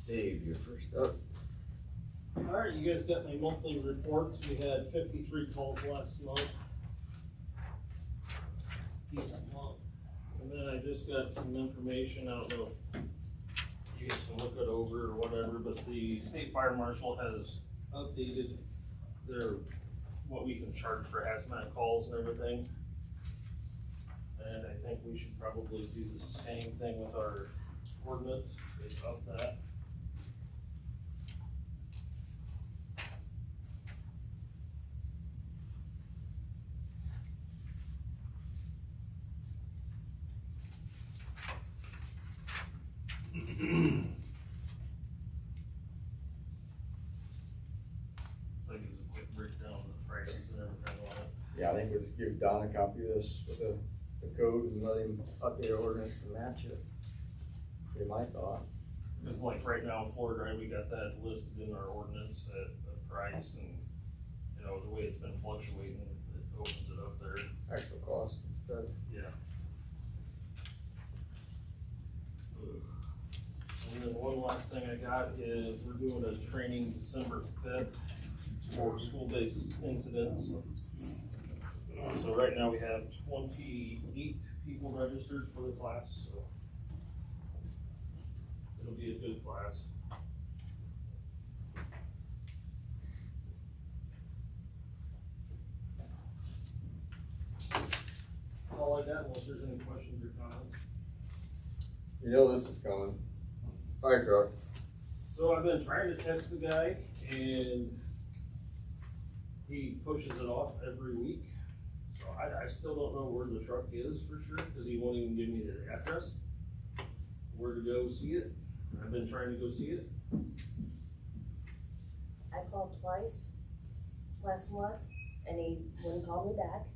Dave, you're first up. Alright, you guys got my monthly reports. We had 53 calls last month. Decent month. And then I just got some information, I don't know if you guys can look it over or whatever, but the state fire marshal has updated their, what we can charge for hazmat calls and everything. And I think we should probably do the same thing with our ordinance, is up that. Like it's a quick breakdown of the prices and everything on it. Yeah, I think we'll just give Don a copy of this with the code and let him update our ordinance to match it. Be my thought. Cause like right now in Florida, we got that listed in our ordinance at a price and, you know, the way it's been fluctuating, it opens it up there. Actual cost instead. Yeah. And then one last thing I got is we're doing a training December 5th for school-based incidents. So right now we have 28 people registered for the class, so it'll be a good class. That's all I got, unless there's any questions or comments. You know this is coming. Fire truck. So I've been trying to text the guy and he pushes it off every week. So I still don't know where the truck is for sure, because he won't even give me the address, where to go see it. I've been trying to go see it. I called twice last month and he wouldn't call me back.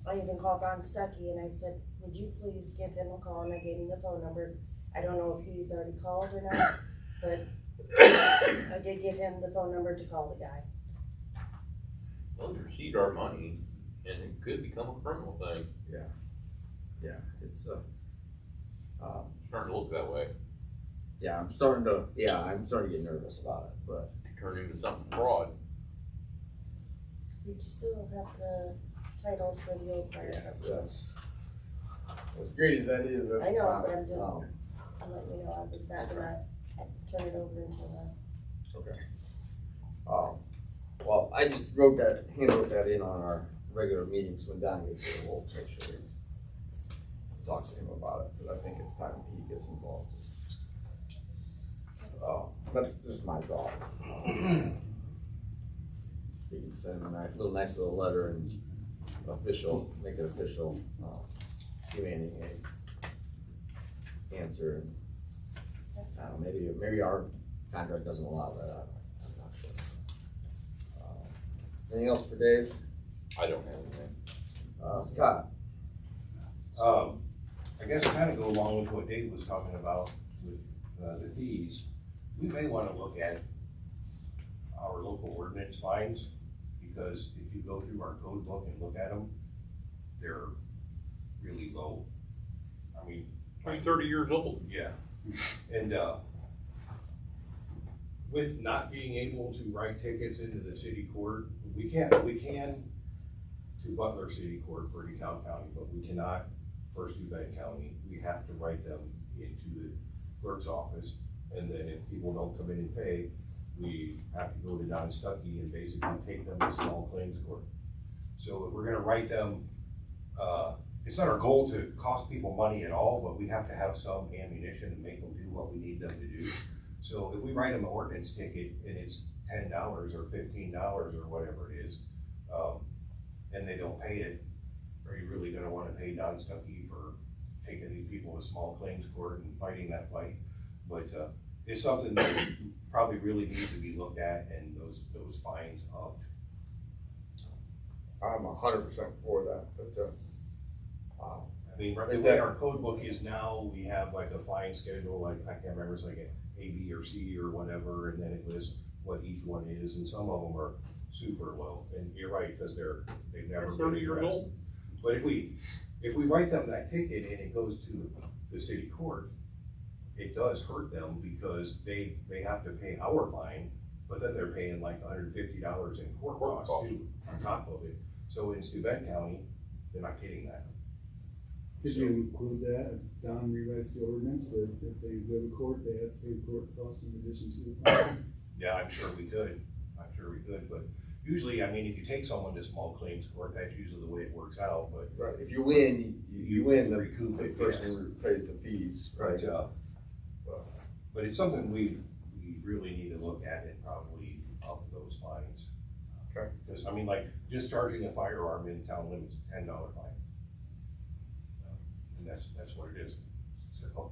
I even called Don Stuckey and I said, would you please give him a call? And I gave him the phone number. I don't know if he's already called or not, but I did give him the phone number to call the guy. Well, you received our money, and it could become a criminal thing. Yeah, it's Starting to look that way. yeah, I'm starting to get nervous about it, but Turn into something fraud. We still have the title for the old fire truck. that's as great as that is. That's I know, not- but I'm just, I'm letting you know, I was not gonna turn it over until Okay. Well, I just handwrote that in on our regular meetings when Don gets here. We'll make sure we talk to him about it, because I think it's time he gets involved. That's just my thought. He can send a nice little letter and make it official, demanding a answer. And, I don't know, maybe our contract doesn't allow that. I'm not sure. Anything else for Dave? I don't have anything. Scott? I guess kind of go along with what Dave was talking about with the fees. We may want to look at our local ordinance fines, because if you go through our code book and look at them, they're really low. I mean, 30 years old. yeah, and with not being able to write tickets into the city court, we can to Butler City Court for DeKalb County, but we cannot First to Bend County. We have to write them into the clerk's office, and then if people don't come in and pay, we have to go to Don Stuckey and basically take them to small claims court. So if we're gonna write them, it's not our goal to cost people money at all, but we have to have some ammunition to make them do what we need them to do. So if we write them an ordinance ticket and it's $10 or $15 or whatever it is, and they don't pay it, are you really gonna wanna pay Don Stuckey for taking these people to small claims court and fighting that fight? But it's something that probably really needs to be looked at, and those fines upped. I'm 100% for that, but I mean, the way our code book is now, we have like a fine schedule, like, I can't remember, it's like A, B, or C or whatever, and then it lists what each one is, and some of them are super low. And you're right, because they've never been 30 years addressed. old. But if we write them that ticket and it goes to the city court, it does hurt them because they have to pay our fine, but then they're paying like $150 in court costs too, on top of it. So in Steuben County, they're not getting that. Did you include that, if Don rewrites the ordinance, that if they go to court, they have to pay the court costs in addition to the fine? Yeah, I'm sure we could, but usually, I mean, if you take someone to small claims court, that's usually the way it works out, but. Right, if you win, you win, the recoup it, person yes. who pays the fees, right? But it's something we really need to look at and probably up those fines. Okay. Because, I mean, like, discharging a firearm in town limits, $10 fine. And that's what it is. So,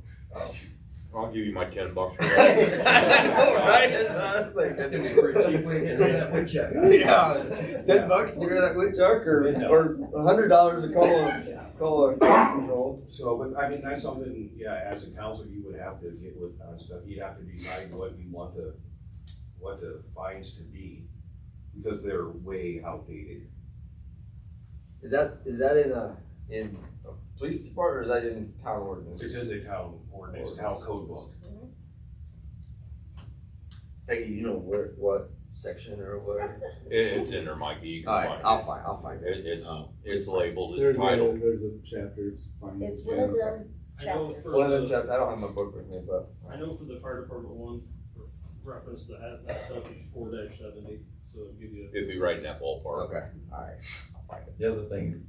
I'll give you my $10 for I that. know, right? That's what I was thinking. Pretty cheap way to get that woodchuck. Yeah, $10 to get rid of that woodchuck, or $100 to call a control. So, but I mean, that's something, yeah, as a council, you would have to get with on stuff. You'd have to decide what you want what the fines to be, because they're way outdated. Is that in a police department, or is that in town ordinance? It's in the town ordinance, town code book. Peggy, you know what section or whatever? It's in there, Mikey, you can Alright, find I'll find it. it. It's labeled, There's it's titled. there's a chapter, it's fine. It's one of them I know chapters. for One of them the, chapters, I don't have my book with me, but. I know for the fire department one, for reference to hazmat stuff, it's 4-70, so it'll give you. It'd be right in that ballpark. Okay, alright, I'll find it. The other thing,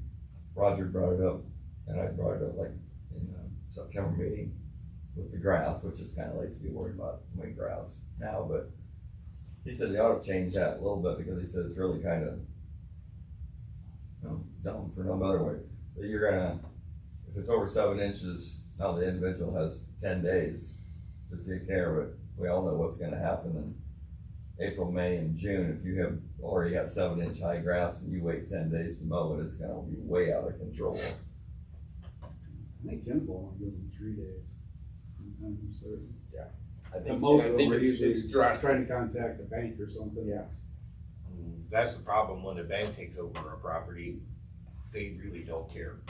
Roger brought it up, and I brought it up like in the September meeting with the grass, which is kind of late to be worried about so many grass now, but he said they ought to change that a little bit because he said it's really kind of, dumb for no other way. But you're gonna, if it's over 7 inches, now the individual has 10 days to take care of it. We all know what's gonna happen in April, May, and June. If you have already got 7-inch high grass and you wait 10 days to mow it, it's gonna be way out of control. I think Kimball only gives them 3 days. From time to certain. I But think, most I of them think are it's usually drastic. trying to contact a bank or something. Yes. That's the problem when the bank takes over a property, they really don't care.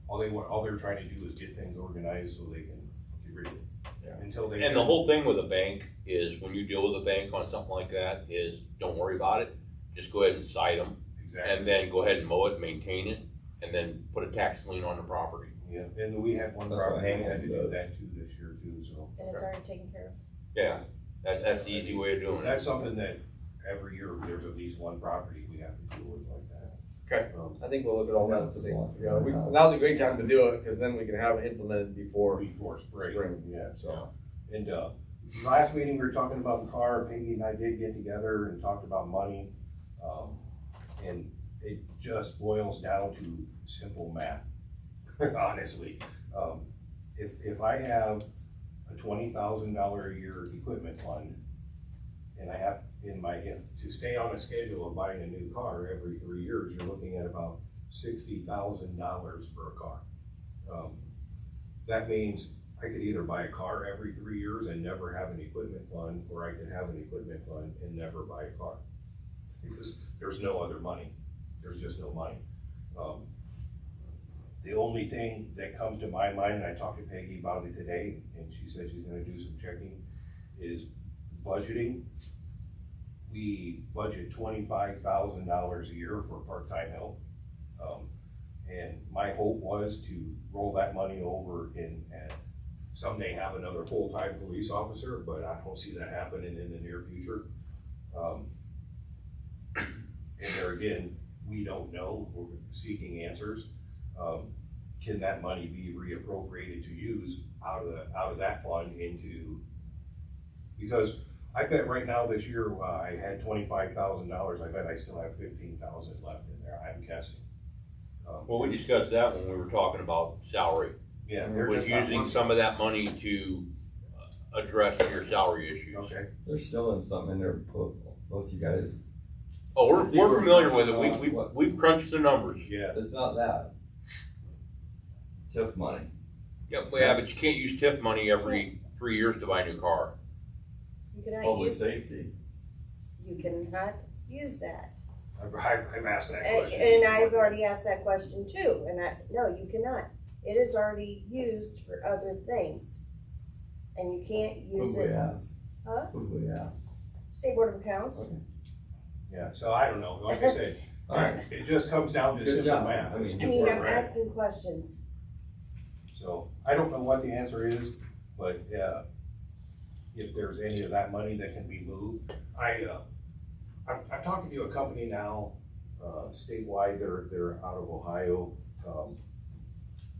All they're trying to do is get things organized so they can get rid of it. Yeah. Until they. And the whole thing with a bank is when you deal with a bank on something like that is don't worry about it. Just go ahead and cite them Exactly. and then go ahead and mow it, maintain it, and then put a tax lien on the property. Yeah, and we had one That's what property, we had to Hamilton do does. that too this year too, so. And it's already taken care of. Yeah, that's the easy way of doing it. That's something that every year there's at least one property we have to deal with like that. Okay. I think we'll look at all that and That's see. a lot. Yeah, now's a great time to do it, cause then we can have it implemented before. Before spring. Spring. Yeah, so, and, last meeting, we were talking about the car, Peggy and I did get together and talked about money. And it just boils down to simple math, honestly. If I have a $20,000 a year equipment fund, and I have to stay on a schedule of buying a new car every 3 years, you're looking at about $60,000 for a car. That means I could either buy a car every 3 years and never have an equipment fund, or I could have an equipment fund and never buy a car. Because there's no other money. There's just no money. The only thing that comes to my mind, and I talked to Peggy about it today, and she said she's gonna do some checking, is budgeting. We budget $25,000 a year for part-time help. And my hope was to roll that money over and someday have another full-time police officer, but I don't see that happening in the near future. And there again, we don't know, we're seeking answers. Can that money be reappropriated to use out of that fund into, because I bet right now this year, I had $25,000, I bet I still have $15,000 left in there, I'm guessing. Well, we discussed that when we were talking about salary. Yeah, We're they're just not using working. some of that money to address your salary issues. Okay, There's still in something in there, both you guys. Oh, we're familiar with it. We've crunched the numbers. yeah, It's not that. TIF money. Yeah, but you can't use TIF money every 3 years to buy a new car. You cannot Public use, safety. you cannot use that. I've asked that question. And I've already asked that question too, and no, you cannot. it is already used for other things. And you can't use Who we it, ask? Huh? Who we ask? State Board of Accounts. Okay. Yeah, so I don't know, like I said, Alright. it just comes down to Good simple job. math. I mean, I mean, I'm Right. asking questions. So, I don't know what the answer is, but, if there's any of that money that can be moved, I'm talking to a company now, statewide, they're out of Ohio.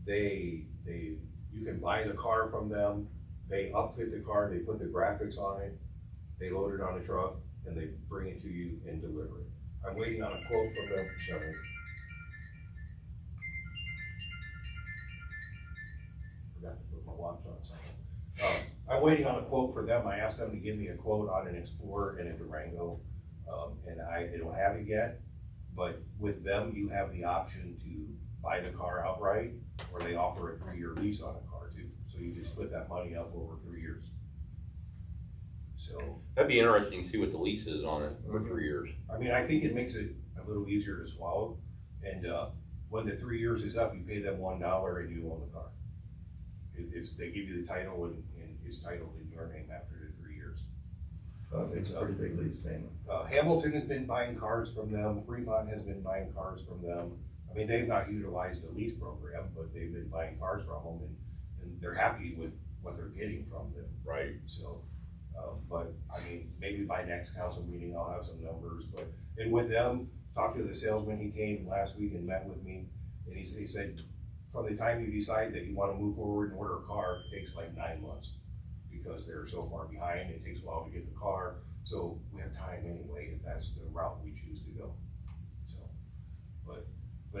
You can buy the car from them, they upfit the car, they put the graphics on it, they load it on a truck, and they bring it to you and deliver it. I'm waiting on a quote from them, sorry. Forgot to put my watch on something. I'm waiting on a quote for them. I asked them to give me a quote on an Explorer and a Durango, and I don't have it yet. But with them, you have the option to buy the car outright, or they offer a 3-year lease on a car too. So you just split that money up over 3 years. So, That'd be interesting to see what the lease is on it for 3 years. I mean, I think it makes it a little easier to swallow. And when the 3 years is up, you pay them $1 and you own the car. They give you the title and it's titled in your name after the 3 years. It's a pretty big lease payment. Hamilton has been buying cars from them. Fremont has been buying cars from them. I mean, they've not utilized the lease program, but they've been buying cars from them and they're happy with what they're getting from them. Right. So, but I mean, maybe by next council meeting, I'll have some numbers, and with them, talked to the salesman, he came last week and met with me, and he said, from the time you decide that you wanna move forward and order a car, it takes like 9 months, because they're so far behind, it takes a while to get the car, so we have time anyway, if that's the route we choose to go, so. But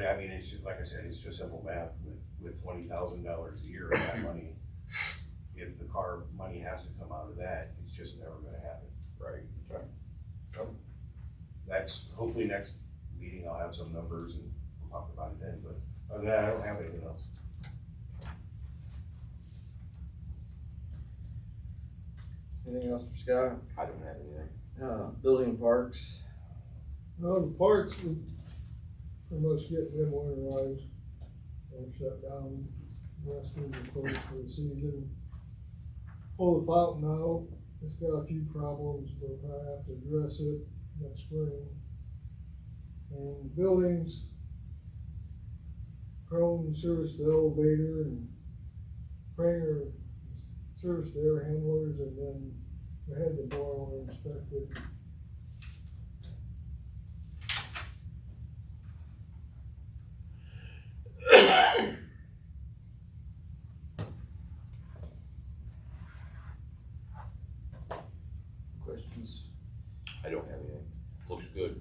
I mean, it's just, like I said, it's just simple math, with $20,000 a year of that money, if the car money has to come out of that, it's just never gonna happen. Right. Okay. So, that's, hopefully next meeting I'll have some numbers and we'll talk about it then, but other than that, I don't have anything else. Anything else for Scott? I don't have anything. Building and parks. The parks, we pretty much get them winterized and shut down, rest of the closed for the season. Pull the fountain out, it's got a few problems, we'll probably have to address it next spring. And buildings, Crone serviced the elevator and Pranger serviced the air handlers, and then we had the boiler inspected. Questions? I don't have anything. Looks good.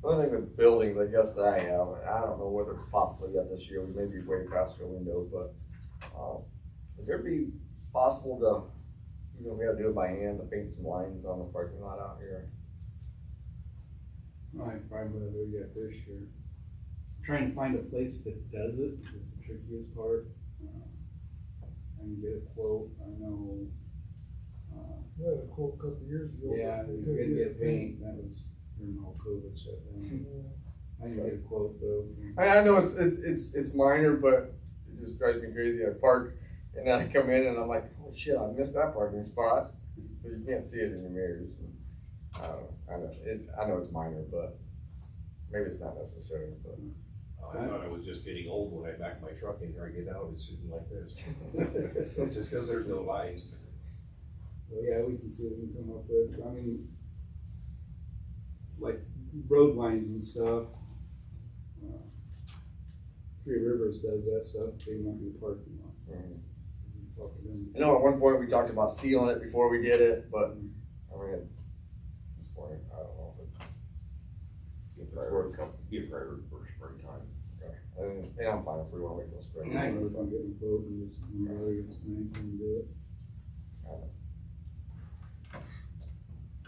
The only thing with buildings, I guess, that I have, and I don't know whether it's possible yet this year, we may be way past our window, but, would it be possible to, we gotta do it by hand, to paint some lines on the parking lot out here? I probably will do yet this year. Trying to find a place that does it is the trickiest part. I can get a quote, I know. We had a quote a couple years ago. Yeah, but we you couldn't could get paint, that was during all COVID shut down. Yeah. I can get a quote though. I know it's minor, but it just drives me crazy. I park and then I come in and I'm like, oh shit, I missed that parking spot, because you can't see it in your mirrors. I don't know, I know it's minor, but maybe it's not necessary, but. I thought I was just getting old when I back my truck in here, I get out, it's sitting like this. It's just because there's no lines. Well, yeah, we can see what we can come up with. I mean, like road lines and stuff. Three Rivers does that stuff, they won't do parking lots. Talk to them. I know at one point we talked about sealing it before we did it, but I mean, at this point, I don't know if it. Be a priority for springtime. And I'm fine if we want to wait till spring. I don't know if I'm getting a quote and just, really it's nice and do it.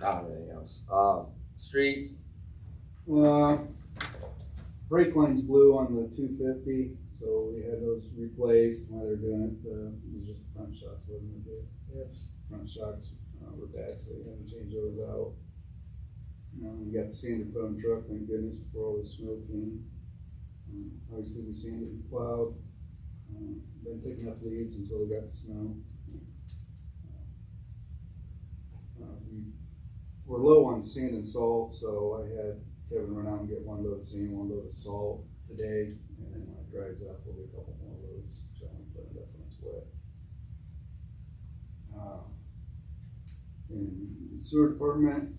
I don't have anything else. Street, Brake line's blue on the 250, so we had those replaced while they're doing it. It was just the front shocks, wasn't it? Yes. Front shocks were bad, so we had to change those out. We got the sander put on the truck, thank goodness, before all the snow came. Obviously we sanded and plowed, been picking up leaves until we got the snow. We're low on sand and salt, so I had Kevin run out and get one load of sand, one load of salt today, and then when it dries up, we'll get a couple more loads, so I'm putting it up when it's wet. In the sewer department,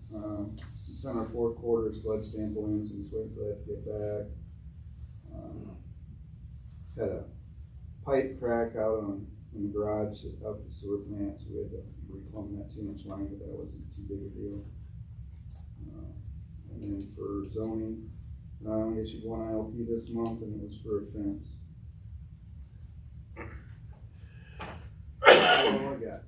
it's on our fourth quarter sludge sampling, so I'm just waiting for that to get back. Had a pipe crack out in the garage out the sewer plant, so we had to reclumb that 2-inch line, but that wasn't too big a deal. And then for zoning, I issued one ILP this month, and it was for a fence. That's all I got.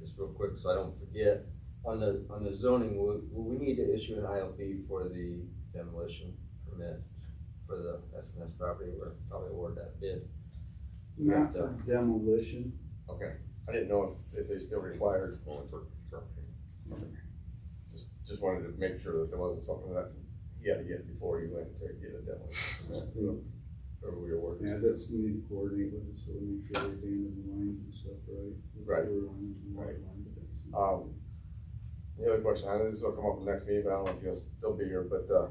Just real quick, so I don't forget, on the zoning, will we need to issue an ILP for the demolition permit for the SNS property? We're probably award that bid. Not for demolition. Okay, I didn't know if they still required. Only for construction. Just wanted to make sure that there wasn't something that he had to get before he went to get a demolition permit. Or we award this. Yeah, that's, we need to coordinate with us, so we make sure we abandon the lines and stuff, right? The Right. sewer lines and water Right. line, but that's- The other question, I know this will come up in the next meeting, but I don't know if you'll still be here, but, the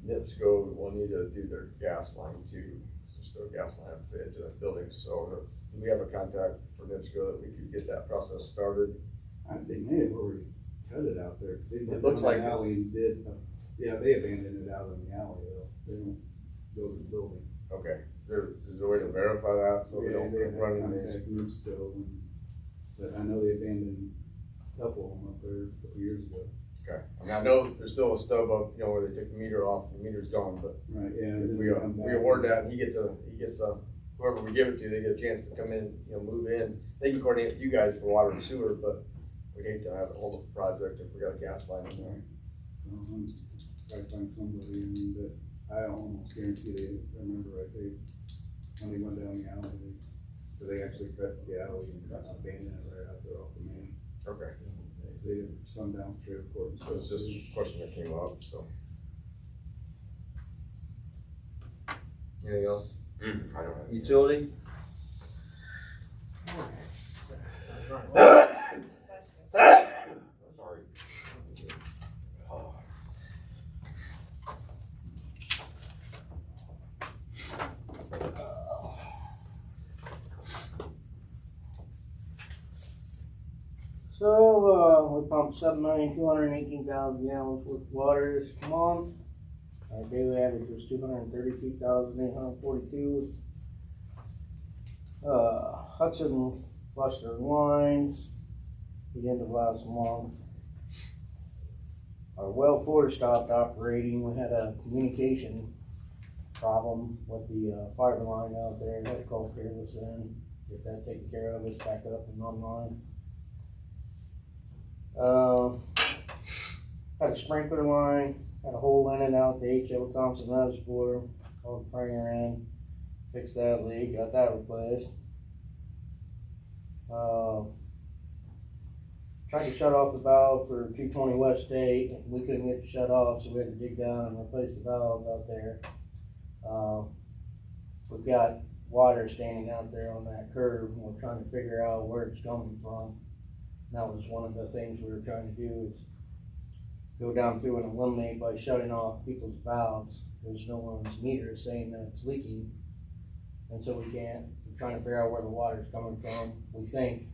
NIPSCO will need to do their gas line too. There's still a gas line up the edge of that building, so do we have a contact for NIPSCO that we could get that process started? They may have already cut it out there, cause they It went looks down like the alley it's- and did, yeah, they abandoned it out in the alley though, they don't go to the building. Okay, is there a way to verify that, so we Yeah, don't they have run into these? contact groups still, but I know they abandoned a couple of them up there a couple years ago. Okay, I mean, I know there's still a stub up, where they took the meter off, the meter's gone, but Right, yeah. if and we, then they come we back award and- that, and he gets a, whoever we give it to, they get a chance to come in, move in. They can coordinate with you guys for water and sewer, but we'd hate to have a hold up the project if we got a gas line in there. So I'm trying to find somebody, but I almost guarantee they, if I remember right, when they went down the alley, they actually cut the alley and abandoned it right out there off the main. Okay, They had some down the trailer court. and so it's stuff, just too. a question that came up, so. Anything else? I don't have. Utility? Sorry. So, we pumped 7,218,000 gallons worth of water this month. Our daily average was 232,842. Hudson flushed their lines the end of last month. Our well 4 stopped operating. We had a communication problem with the fiber line out there. Had to call Peerless in, get that taken care of. It's back up and online. Had a sprinkler line, had a hole in it out the H.L. Thompson Reservoir, called the Pranger in, fixed that leak, got that replaced. Tried to shut off the valve for 220 West State, and we couldn't get it shut off, so we had to dig down and replace the valve out there. We've got water standing out there on that curb, and we're trying to figure out where it's coming from. That was one of the things we were trying to do, is go down through and eliminate by shutting off people's valves. There's no one's meter saying that it's leaking, and so we're trying to figure out where the water's coming from. We think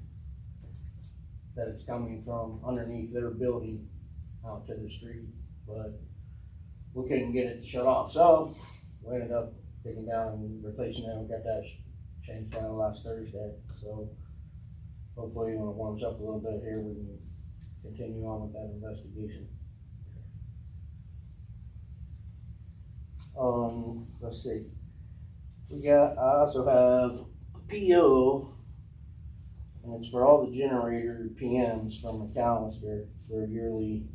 that it's coming from underneath their building out to the street, but we couldn't get it to shut off, so we ended up digging down and replacing it. We got that changed down last Thursday, so hopefully when it warms up a little bit here, we can continue on with that investigation. Let's see. I also have a PO, and it's for all the generator PMs from McAllister, their yearly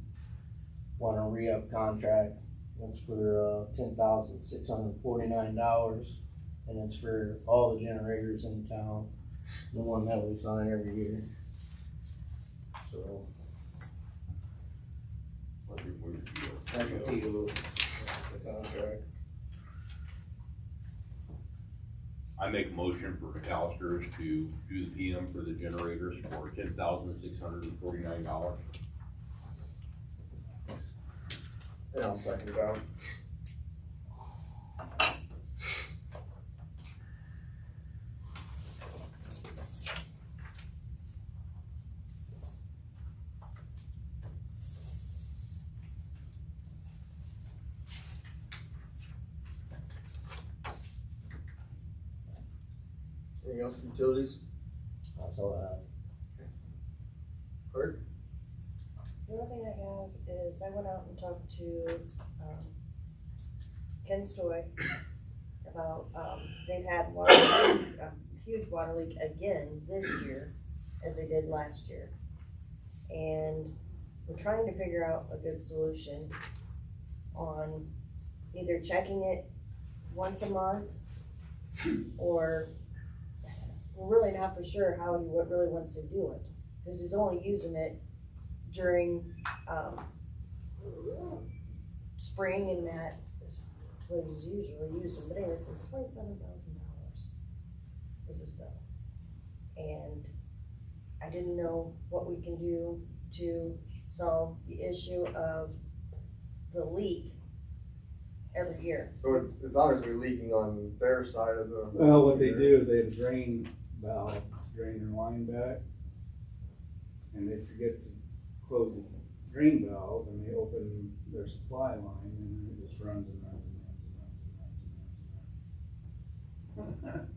want to re-up contract. That's for $10,649, and it's for all the generators in town. the one that we sign every year. So, What do we feel? that's what he was. The contract. I make a motion for McAllister's to do the PM for the generators for $10,649. And I'll second that. Anything else for utilities? That's all I have. Clerk? The only thing I have is I went out and talked to, Ken Stoy about, they've had water leak, a huge water leak again this year, as they did last year. And we're trying to figure out a good solution on either checking it once a month, or we're really not for sure how he really wants to do it, because he's only using it during, spring, and that is what he's usually using, but anyways, it's $27,000 was his bill. And I didn't know what we can do to solve the issue of the leak every year. So it's obviously leaking on their side of the. Well, what they do is they have a drain valve, to drain their line back, and they forget to close the drain valve, and they open their supply line, and it just runs and runs and runs and runs and runs and runs.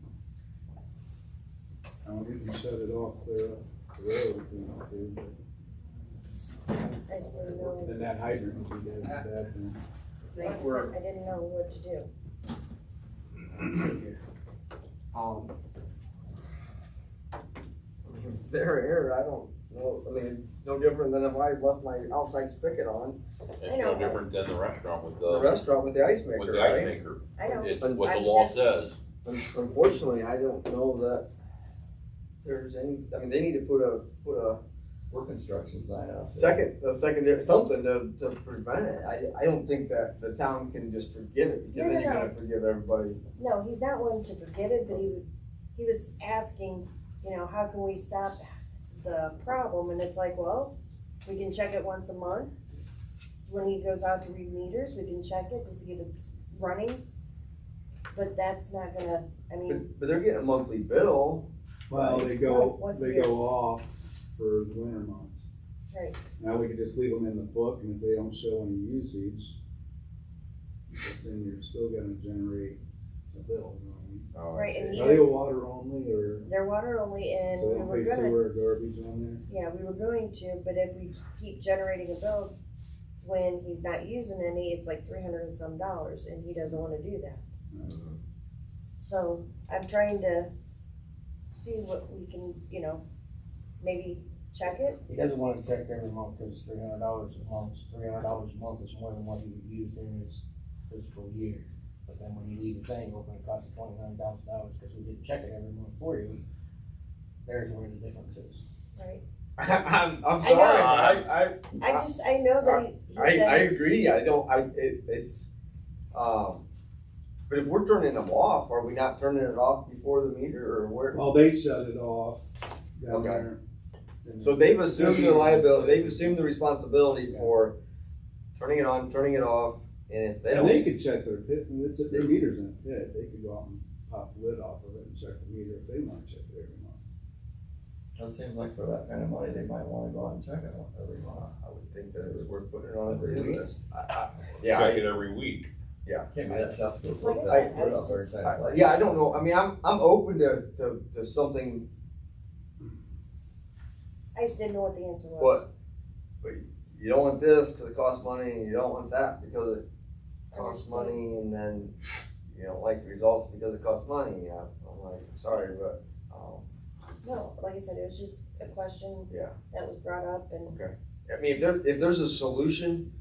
I don't think we shut it off, clear up the road if we want to, I just didn't but know, then that hydrant would be dead, bad thing. like I said, I didn't know what to do. If they're here, I don't know, I mean, it's no different than if I left my outside spigot on, It's no different than the restaurant with the the restaurant with the ice maker, with the ice right? maker. I know. It's what the I'm law just- says. Unfortunately, I don't know that there's any, I mean, they need to put a Work construction sign out there. secondary, something to prevent it. I don't think that the town can just forget it, because then you're No. gonna forgive everybody. No, he's not one to forget it, but he was asking, how can we stop the problem? And it's like, well, we can check it once a month. When he goes out to read meters, we can check it to see if it's running. But that's not gonna, I mean, But they're getting a monthly bill. Well, they go Once a year. off for the winter months. right, Now we could just leave them in the book, and if they don't show any usage, then you're still gonna generate a bill, you know what I mean? Oh, Right, and he Are they does- water only, or, they're water only, and so they we don't were pay gonna, sewer or garbage on there? yeah, we were going to, but if we keep generating a bill when he's not using any, it's like $300 and some, and he doesn't wanna do that. So I'm trying to see what we can, maybe check it. He doesn't want it checked every month, cause it's $300 a month. $300 a month is more than what he would use during his fiscal year. But then when you leave the thing open, it costs you $29,000, cause we didn't check it every month for you. There's where the difference is. Right. I'm sorry, I know that he I said, agree, but if we're turning them off, are we not turning it off before the meter, or where? Well, they shut it off down Okay. there. So they've assumed the liability, they've assumed the responsibility for turning it on, turning it off, and if they And they don't, could check their pit, and it's, their meter's in a pit, they could go out and pop the lid off of it and check the meter if they wanna check it every month. It seems like for that kind of money, they might wanna go out and check it every month. I would think that it's worth putting it on a Every to-do week. list. Check it every week. Can't be that tough to Like I flip said, that, put it I up there and try to play. Yeah, I don't know, I mean, I'm open to something, I just didn't know what the answer was. but you don't want this because it costs money, and you don't want that because it costs Understood. money, and then you don't like the results because it costs money. Yeah, I'm like, sorry, but, No, like I said, it was just a question Yeah. that was brought up, and I mean, if there's a solution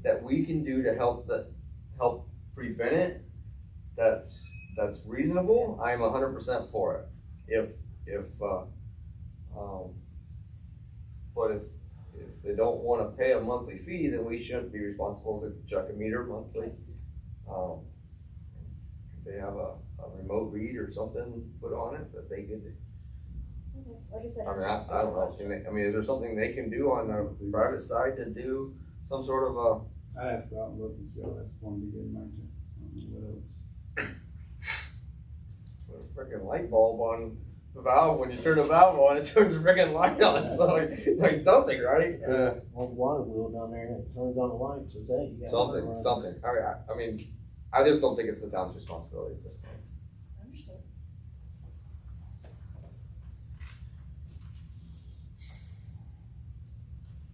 that we can do to help prevent it, that's reasonable, I'm 100% for it. If But if they don't wanna pay a monthly fee, then we shouldn't be responsible to check a meter monthly. They have a remote read or something put on it that they could, Like I said. I mean, I don't know, is there something they can do on the private side to do some sort of a, I'd have to go out and look and see how that's going to be getting right there. I don't know what else. a freaking light bulb on the valve? When you turn the valve on, it turns the freaking light on, so like something, right? One water wheel down there, and it turns on the light, says, hey, you got. Something. I mean, I just don't think it's the town's responsibility at this point. Understood.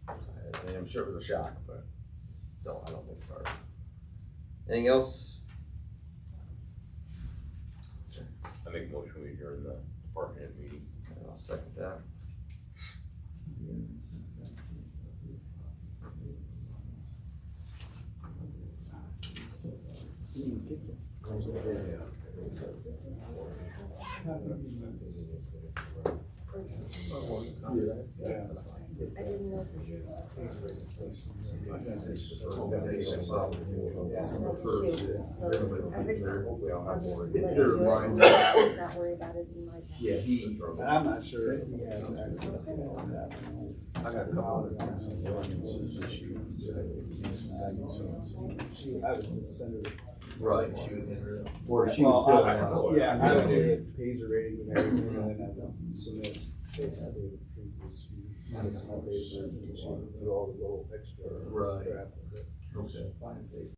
I mean, I'm sure it was a shock, but no, I don't think it's ours. Anything else? I make a motion we adjourn the department head meeting. I'll second that. I didn't know for sure. So Hopefully I'll have more. not worry about it in my. Yeah, And I'm not sure if he has access to that. I got a couple other things. I would just send her. Right. Or she Well, would I know. yeah, I would do it, pays her rating and everything, and then have them submit. Basically, just an updated version, so do all the little extra crap. Okay. Fine, safe.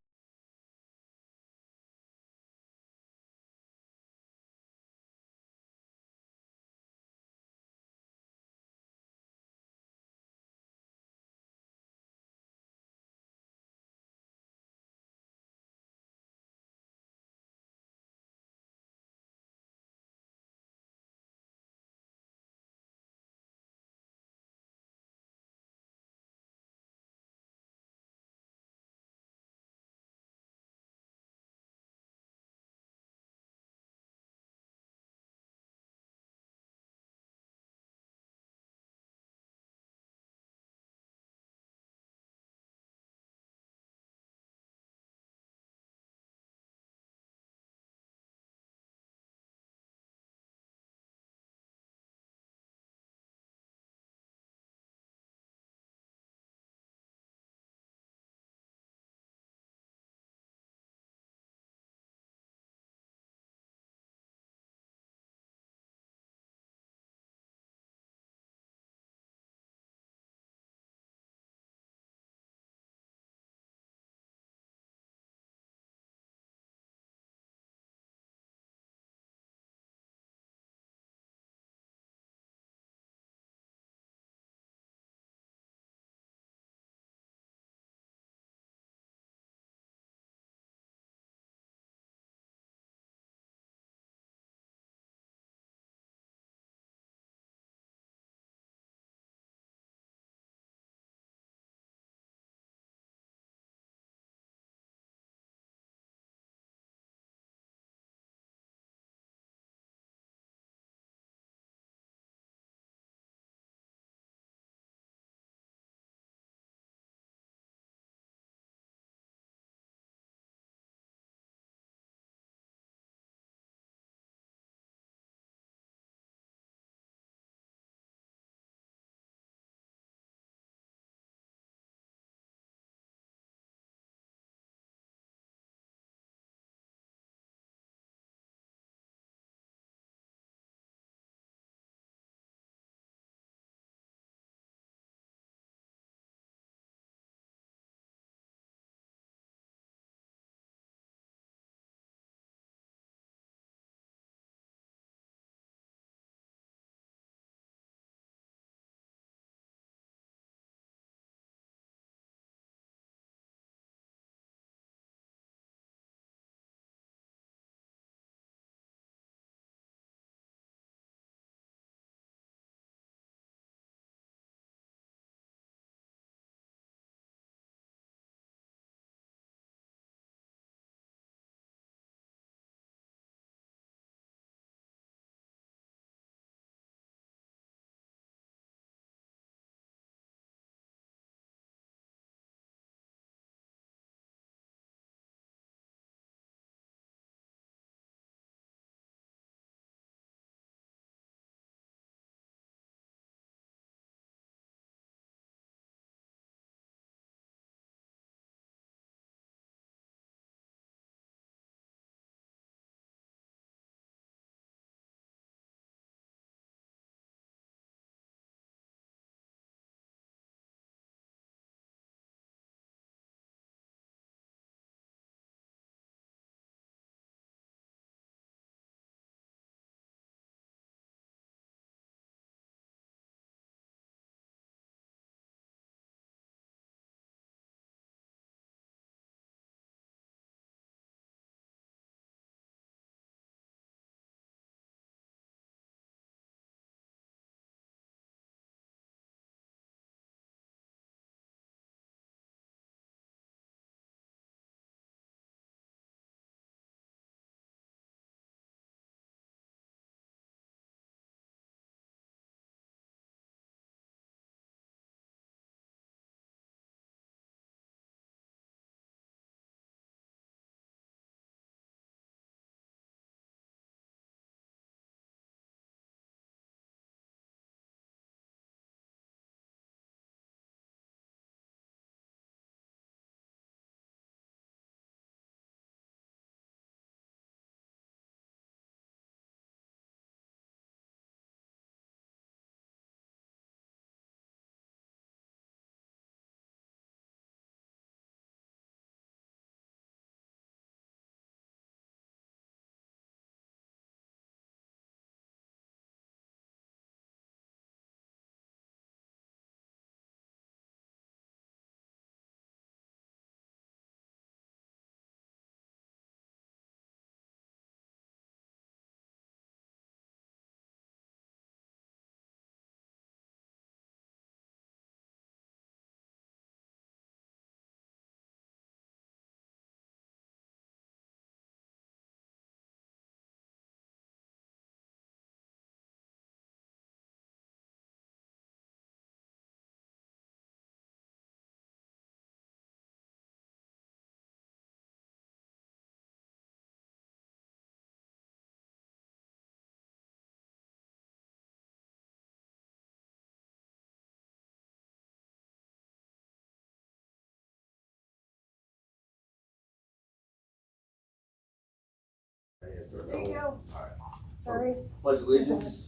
I guess they're. There you go. Alright. Sorry. Pledge allegiance.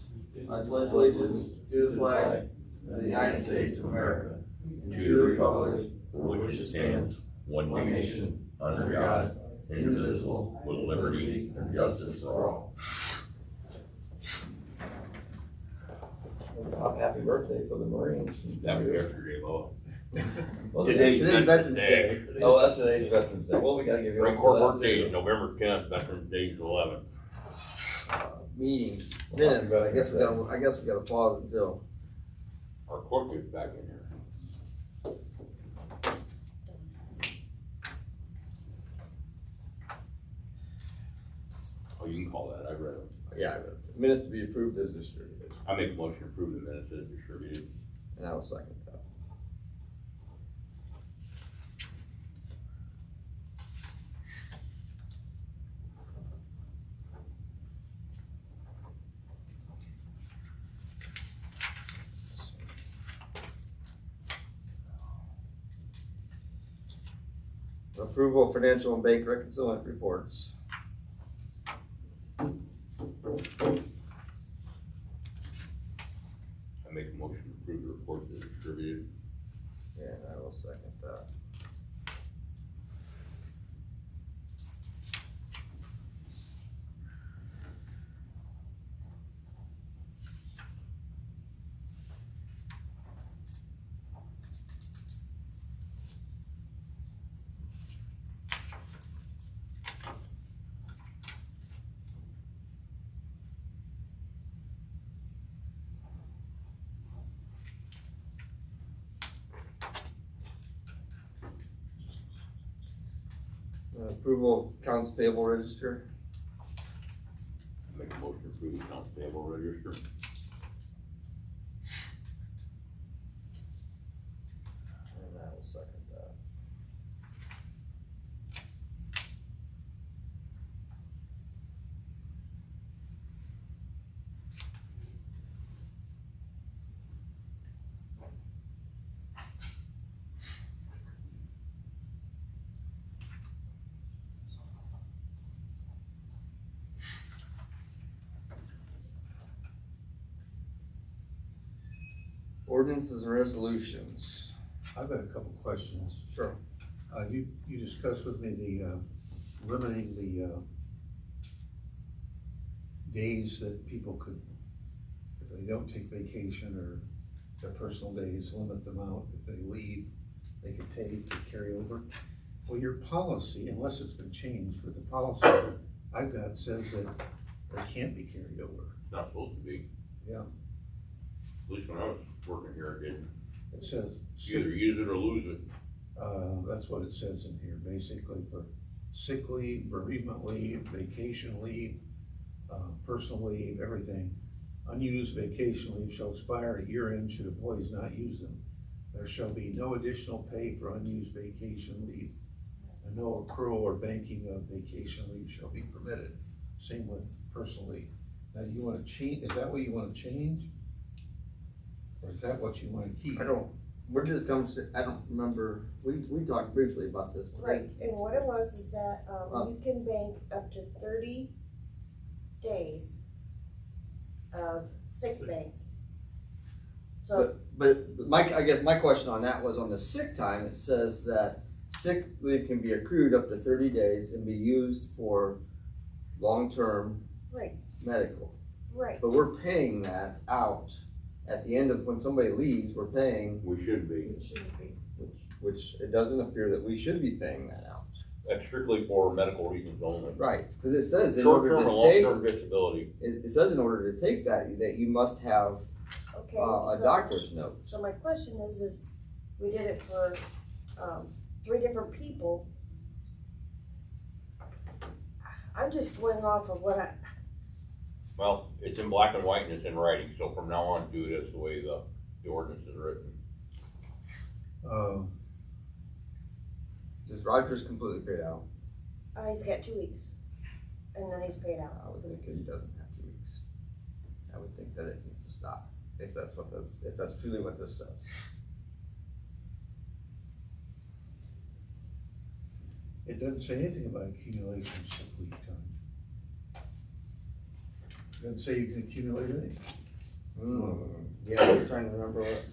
I pledge allegiance to the flag of the United States of America, to the republic for which it stands, one nation, under God, indivisible, with liberty and justice for all. Happy birthday for the Marines. That was yesterday, though. Well, Today's Veterans Day. Oh, that's today's Veterans Day. Well, we gotta give you. Marine Corps birthday is November 10th, Veterans Day is 11th. Meeting minutes, but I guess we gotta pause until. Our clerk is back in here. Oh, you can call that, I read them. Yeah, minutes to be approved as distributed. I make a motion to approve the minutes as distributed. And I will second that. Approval of financial and bank reconciliation reports. I make a motion to approve the reports as distributed. And I will second that. Approval of accounts payable register. I make a motion to approve the accounts payable register. And I will second that. Ordinances and resolutions. I've got a couple questions. Sure. You discussed with me the, limiting the, days that people could, if they don't take vacation or their personal days, limit them out. If they leave, they could take to carry over. Well, your policy, unless it's been changed, but the policy I've got says that they can't be carried over. Not supposed to be. Yeah. At least when I was working here, it didn't. It says, You either use it or lose it. that's what it says in here, basically for sick leave, bereavement leave, vacation leave, personal leave, everything. Unused vacation leave shall expire at year end should employees not use them. There shall be no additional pay for unused vacation leave, and no accrual or banking of vacation leave shall be permitted. Same with personal leave. Now, do you wanna change, is that what you wanna change? Or is that what you wanna keep? I don't, where did this come to, I don't remember, we talked briefly about this. Right, and what it was is that, you can bank up to 30 days of sick bank. So, But I guess my question on that was on the sick time, it says that sick leave can be accrued up to 30 days and be used for long-term right, medical. right, But we're paying that out at the end of, when somebody leaves, we're paying, We should be. it shouldn't be. which it doesn't appear that we should be paying that out. That's strictly for medical reasons only. Right, because it says in order Short-term to and save, long-term disability. it says in order to take that you must have Okay, a so, doctor's note. so my question is we did it for, 3 different people. I'm just going off of what Well, it's in black and white and it's in writing, so from now on, do it as the way the ordinance is written. Is Rogers completely paid out? he's got 2 weeks, and then he's paid out. I would think that he doesn't have 2 weeks. I would think that it needs to stop, if that's truly what this says. It doesn't say anything about accumulation of sick leave time. Doesn't say you can accumulate any. Yeah, I'm trying to remember what.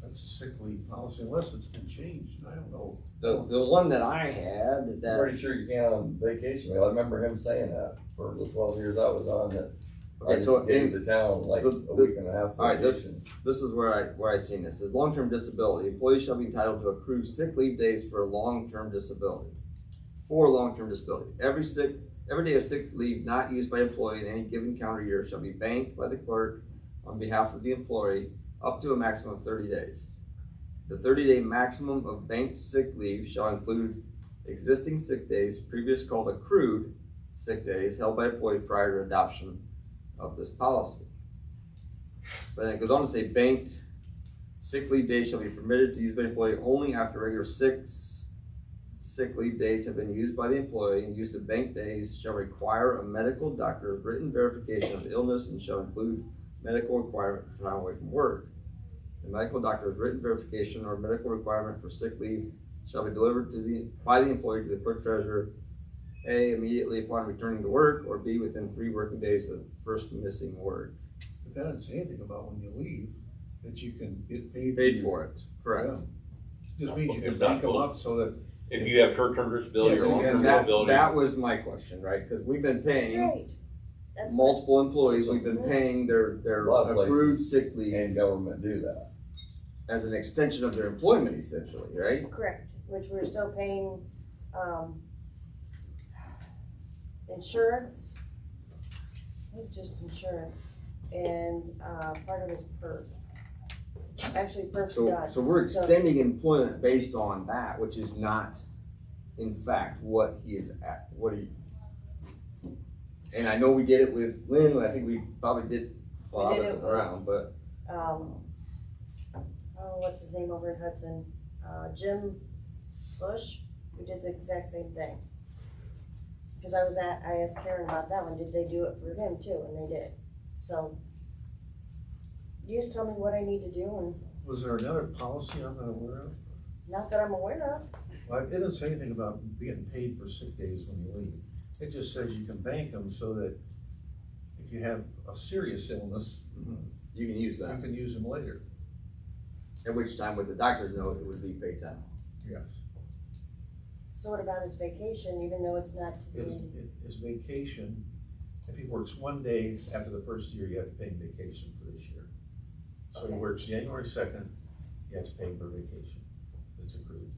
That's a sick leave policy unless it's been changed, I don't know. The one that I had, I'm that, pretty sure you can on vacation. I remember him saying that for the 12 years I was on that. I okay, just so gave the town like a week and a half. all right, vacation. this is where I seen this, is long-term disability, employees shall be entitled to accrue sick leave days for long-term disability. For long-term disability, every day of sick leave not used by employee in any given calendar year shall be banked by the clerk on behalf of the employee up to a maximum of 30 days. The 30-day maximum of banked sick leave shall include existing sick days, previously called accrued sick days, held by employee prior to adoption of this policy. But then it goes on to say banked sick leave days shall be permitted to use by employee only after regular sick leave days have been used by the employee, and use of banked days shall require a medical doctor's written verification of illness and shall include medical requirement for time away from work. The medical doctor's written verification or medical requirement for sick leave shall be delivered by the employee to the clerk treasurer, A, immediately upon returning to work, or B, within 3 working days of the first missing work. But that doesn't say anything about when you leave, that you can get paid. Paid for it, correct. Yeah. Just means you can bank them up so that. If you have short-term disability Yes, or long-term And that, disability. that was my question, right? Because we've been paying Right. That's multiple employees, we've been paying their A lot of accrued places sick leave And government do that. as an extension of their employment essentially, right? correct, which we're still paying, insurance. I think just insurance, and, part of it is perf. Actually, perf's done. So we're extending employment based on that, which is not in fact what he is at, and I know we did it with Lynn, I think we probably did, well, I We did wasn't it with- around, but What's his name over in Hudson, Jim Bush, we did the exact same thing. Cause I asked Karen about that one, did they do it for him too, and they did, so. You just tell me what I need to do, and Was there another policy I'm not aware of? not that I'm aware of. Well, it doesn't say anything about being paid for sick days when you leave. It just says you can bank them so that if you have a serious illness, you can use you that. can use them later. At which time with the doctor's note, it would be paid time. Yes. So what about his vacation, even though it's not to His, be, his vacation, if he works 1 day after the first year, you have to pay him vacation for this year. So he Okay. works January 2nd, you have to pay him for vacation. It's accrued.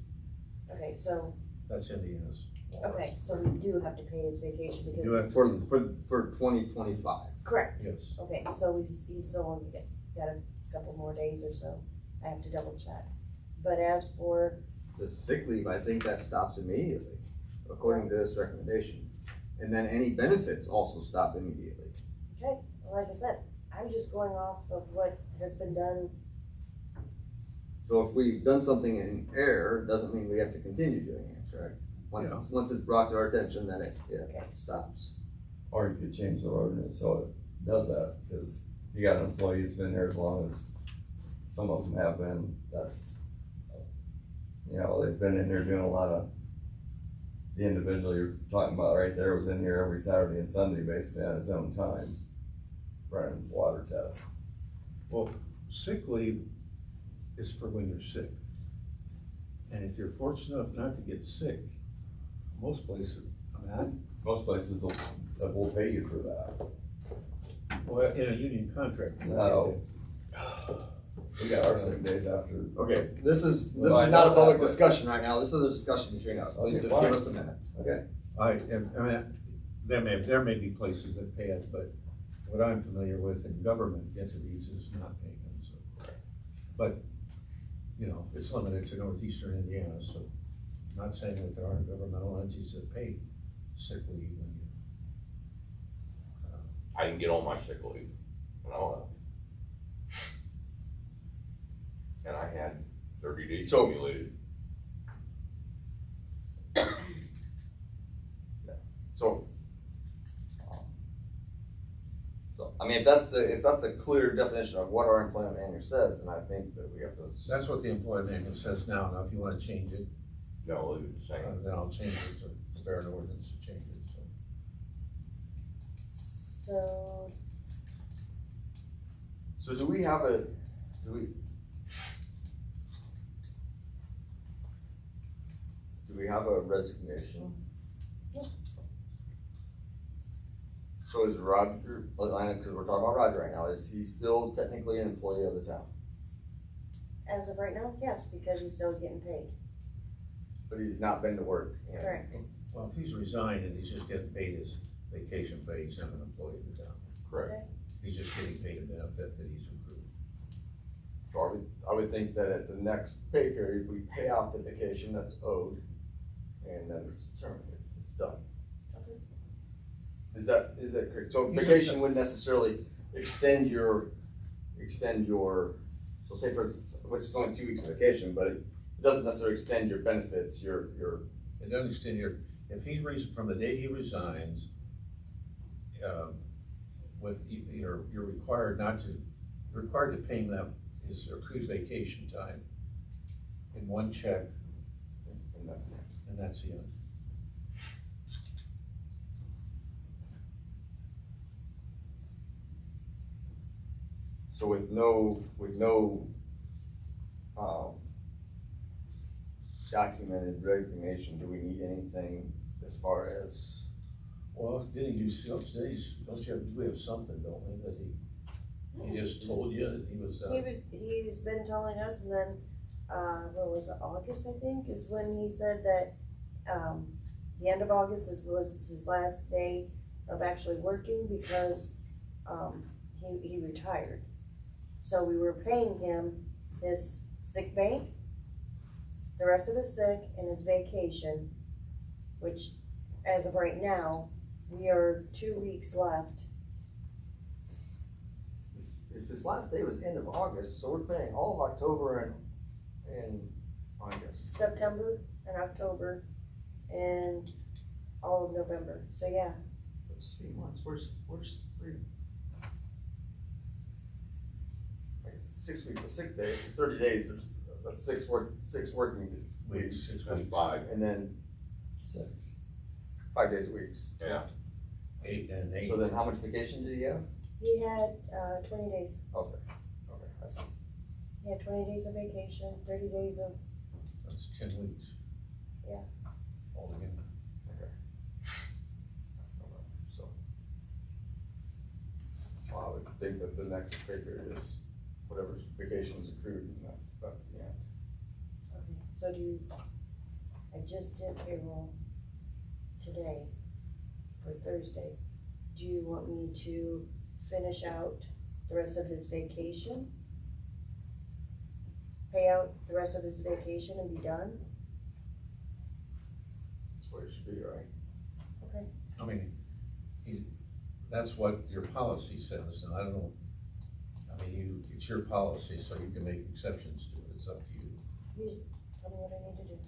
okay, so, That's Indiana's law. okay, so we do have to pay his vacation You because, have to, For 2025. correct, yes. okay, so he's still only got a couple more days or so, I have to double check. But as for, The sick leave, I think that stops immediately, according to this recommendation. And then any benefits also stop immediately. okay, like I said, I'm just going off of what has been done. So if we've done something in error, doesn't mean we have to continue doing it, correct? Once it's brought to our attention, then it Okay. stops. Or you could change the ordinance so it does that, because you got an employee that's been here as long as some of them have been, that's, they've been in there doing a lot of, the individual you're talking about right there was in here every Saturday and Sunday basically on his own time, running water tests. Well, sick leave is for when you're sick. And if you're fortunate enough not to get sick, most places, Most places will pay you for that. well, in a union contract. No. We got our sick days after. Okay, this is Well, I not know a public that, but- discussion right now, this is a discussion between us, please Okay, just fine. give us a minute. Okay. There may be places that pay it, but what I'm familiar with in government entities is not paying them, so. But, it's limited to northeastern Indiana, so I'm not saying that there aren't governmental entities that pay sick leave when you. I can get all my sick leave when I left. And I had 30 days So- accumulated. So, I mean, if that's a clear definition of what our employment manual says, then I think that we have to. That's what the employee manual says now. Now, if you wanna change it, No, leave it the same. then I'll change it to start an ordinance to change it, so. So, So do we have a, do we have a resignation? Yeah. So is Roger, because we're talking about Roger right now, is he still technically an employee of the town? As of right now, yes, because he's still getting paid. But he's not been to work? and- Correct. Well, if he's resigned and he's just getting paid his vacation pay, he's not an employee of the town. Correct. He's just getting paid a benefit that he's accrued. So I would think that at the next pay period, we pay out the vacation that's owed, and then it's terminated, it's done. Okay. Is that correct? So He's vacation wouldn't necessarily extend your, so say for instance, which is only 2 weeks of vacation, but it doesn't necessarily extend your benefits, your. It doesn't extend if he's from the date he resigns, you're required to pay him his accrued vacation time in one check, and that's it. So with no documented resignation, do we need anything as far as? Well, didn't he do we have something, don't we, that he just told you that he was, He's been telling us, and then, what was it, August, I think, is when he said that, the end of August was his last day of actually working because, he retired. So we were paying him his sick bank, the rest of his sick, and his vacation, which, as of right now, we are 2 weeks left. If his last day was end of August, so we're paying all of October and August. September and October and all of November, so yeah. That's 3 months, where's 3? Like 6 weeks, so 6 days, it's 30 days, that's 6 working weeks. 6 That's weeks, 5. And then 6. 5 days a week. Yeah. 8 and 8. So then how much vacation did he have? He had, 20 days. Okay, I see. He had 20 days of vacation, 30 days of, That's 10 weeks. Yeah. Altogether. Okay. So. Well, I would think that the next pay period is whatever vacation is accrued, and that's the end. okay, so I just did payroll today for Thursday. Do you want me to finish out the rest of his vacation? Pay out the rest of his vacation and be done? That's where it should be, right? Okay. I mean, that's what your policy says, and I don't know, I mean, it's your policy, so you can make exceptions to it, it's up to you. You just tell me what I need to do.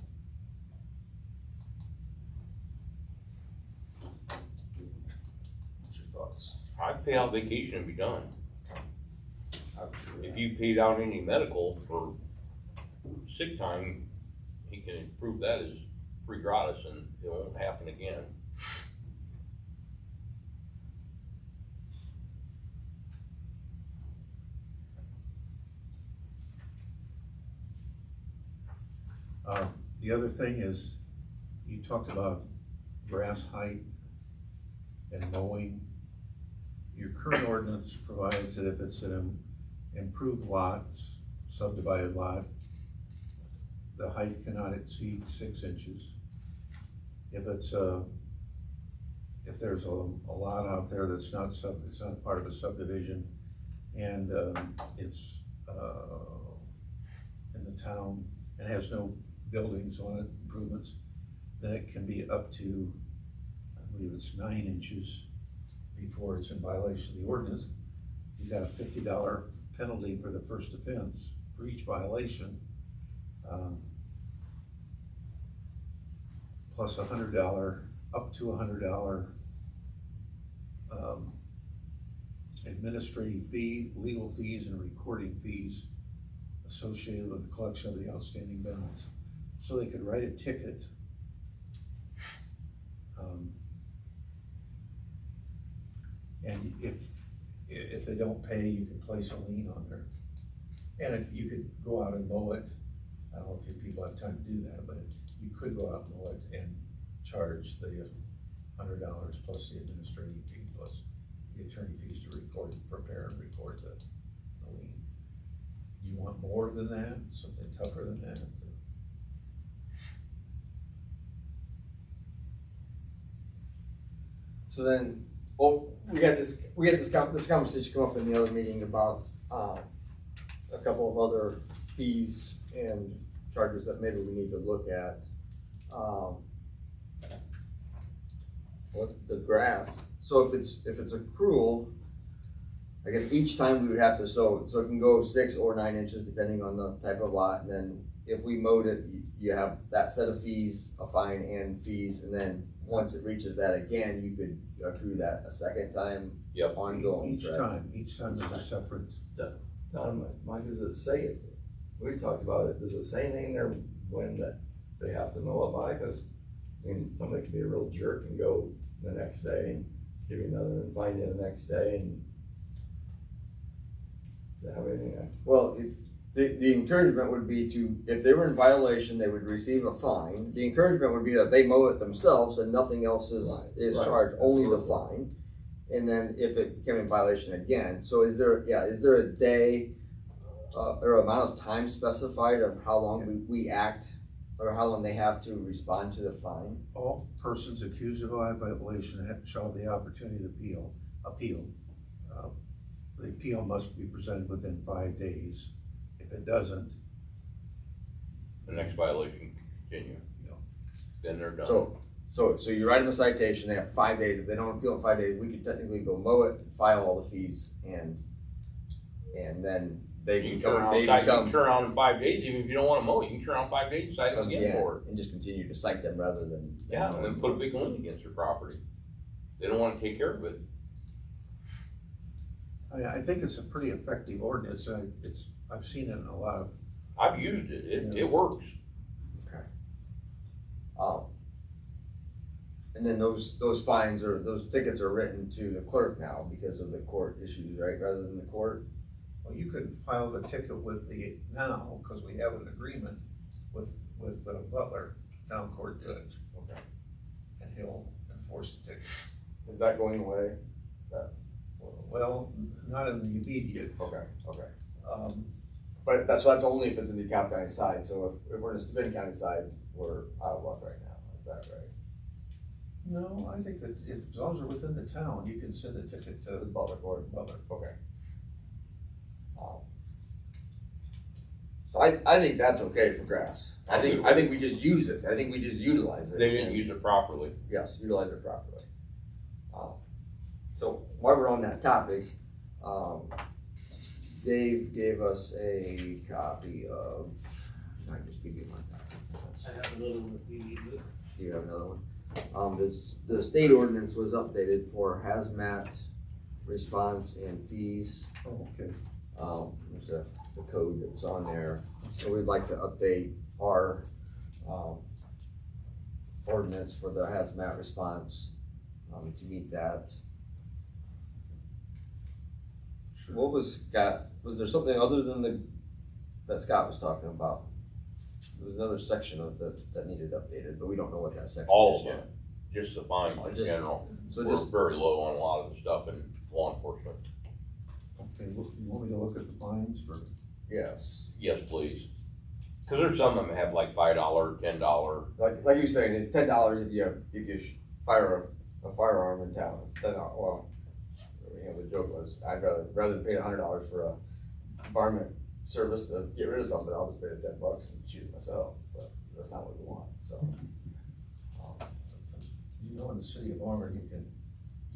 What's your thoughts? I'd pay out vacation and be done. Absolutely. If you paid out any medical for sick time, he can prove that as free gratis and it won't happen again. The other thing is, you talked about grass height and mowing. Your current ordinance provides that if it's an improved lot, subdivided lot, the height cannot exceed 6 inches. If it's if there's a lot out there that's not it's not part of a subdivision, and it's in the town and has no buildings on it, improvements, then it can be up to, I believe it's 9 inches before it's in violation of the ordinance. You got a $50 penalty for the first offense for each violation, plus $100, up to $100 administrative fee, legal fees, and recording fees associated with the collection of the outstanding balance. So they could write a ticket. And if they don't pay, you can place a lien on there. And if you could go out and mow it, I don't know if you people have time to do that, but you could go out and mow it and charge the $100 plus the administrative fee plus the attorney fees to prepare and record the lien. Do you want more than that? Something tougher than that? So then, well, we had this conversation come up in the other meeting about, a couple of other fees and charges that maybe we need to look at. What the grass, so if it's accrual, I guess each time we would have to, so it can go 6 or 9 inches depending on the type of lot, and then if we mowed it, you have that set of fees, a fine and fees, and then once it reaches that again, you could accrue that a second time. Yep. Ongoing. Each time is a separate. Don, Mike, does it say it? We talked about it, does it say anything there when that they have to mow it by? Cause, I mean, somebody could be a real jerk and go the next day and give you another and find you the next day and. Does it have anything? Well, if the encouragement would be to, if they were in violation, they would receive a fine. The encouragement would be that they mow it themselves and nothing else is charged, only the fine. And then if it became in violation again, so is there a day or amount of time specified of how long we act or how long they have to respond to the fine? All persons accused of a violation shall have the opportunity to appeal. The appeal must be presented within 5 days. If it doesn't, The next violation can continue. Yeah. Then they're done. So you write them a citation, they have 5 days. If they don't appeal in 5 days, we could technically go mow it, file all the fees, and then they You can become, turn around in 5 days, even if you don't wanna mow it, you can turn around 5 days and cite them again for it. and just continue to cite them rather than. Yeah, and then put a big lien against their property. They don't wanna take care of it. I think it's a pretty effective ordinance. I've seen it in a lot of. I've used it, Yeah. it works. Okay. And then those fines or those tickets are written to the clerk now because of the court issues, right, rather than the court? Well, you could file the ticket with now, because we have an agreement with Butler, town court judge. Okay. And he'll enforce the ticket. Is that going away? Well, not in the immediate. Okay. Um, But that's only if it's in the DeKalb County side, so if we're in the Steuben County side, we're out of luck right now, is that right? No, I think that as long as they're within the town, you can send a ticket to The Butler Court? Butler. Okay. So I think that's okay for grass. I think we just use it, I think we just utilize it. They didn't use it properly. Yes, utilize it properly. So while we're on that topic, Dave gave us a copy of, I just give you my copy. I have another one if you need it. Do you have another one? The state ordinance was updated for hazmat response and fees. Oh, okay. There's the code that's on there. So we'd like to update our ordinance for the hazmat response to meet that. Sure. What was Scott, was there something other than that Scott was talking about? There was another section of that needed updated, but we don't know what that section is. All of yet. them, just the fines in Just- general. So We're just, very low on a lot of the stuff in law enforcement. Okay, you want me to look at the fines for? yes, Yes, please. Cause there's some of them have like $5, $10. like you were saying, it's $10 if you fire a firearm in town. It's $10. Well, the joke was I'd rather than pay $100 for a varmint service to get rid of something, I'll just pay the $10 and shoot it myself. But that's not what we want. So. You know, in the city of Ormond, you can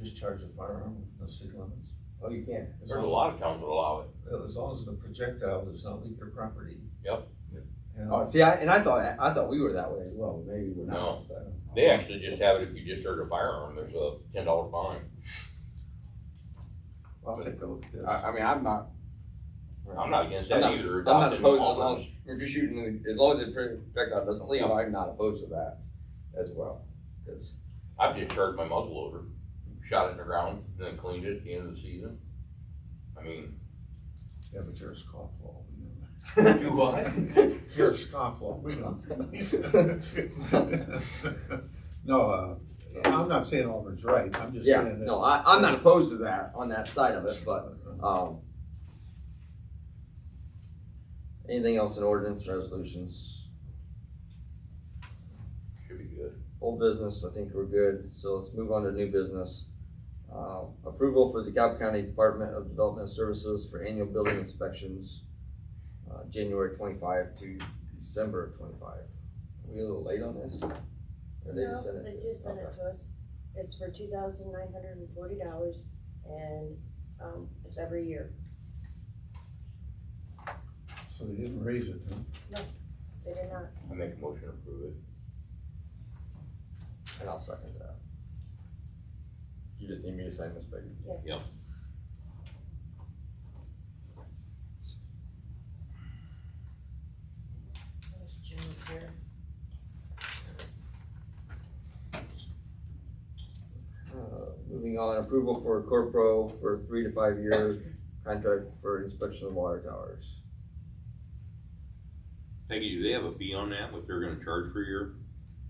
discharge a firearm within the city limits. Oh, you can. There's a lot of towns that allow it. As long as the projectile does not leave your property. Yep. And Oh, see, I thought we were that way as well. Maybe we're not. No. But, They actually just have it if you discharge a firearm, there's a $10 fine. I'll take a look at this. I mean, I'm not. I'm not against I'm that not- either. I'm not adopting opposed as all long those. if you're shooting as long as the projectile doesn't leave. Yeah. I'm not opposed to that as well. I've discharged my muzzleloader, shot it in the ground, and then cleaned it at the end of the season. I mean, Yeah, but you're a scofflaw, we know that. do what? You're a scofflaw, we know. No, I'm not saying Auburn's right, I'm just Yeah, saying that. no, I'm not opposed to that on that side of it, but, anything else in ordinance, resolutions? Should be good. Old business, I think we're good, so let's move on to new business. Approval for the DeKalb County Department of Development Services for annual building inspections, January 25 to December 25. Are we a little late on this? Or they just sent it? They just sent it Okay. to us. It's for $2,940 and, it's every year. So they didn't raise it, huh? They did not. I make a motion to approve it. And I'll second that. You just need me to sign this, baby? Yes. Yep. There's Jim's here. Moving on, approval for Corpro for 3 to 5 year contract for inspection of water towers. Peggy, do they have a fee on that, what they're gonna charge for your?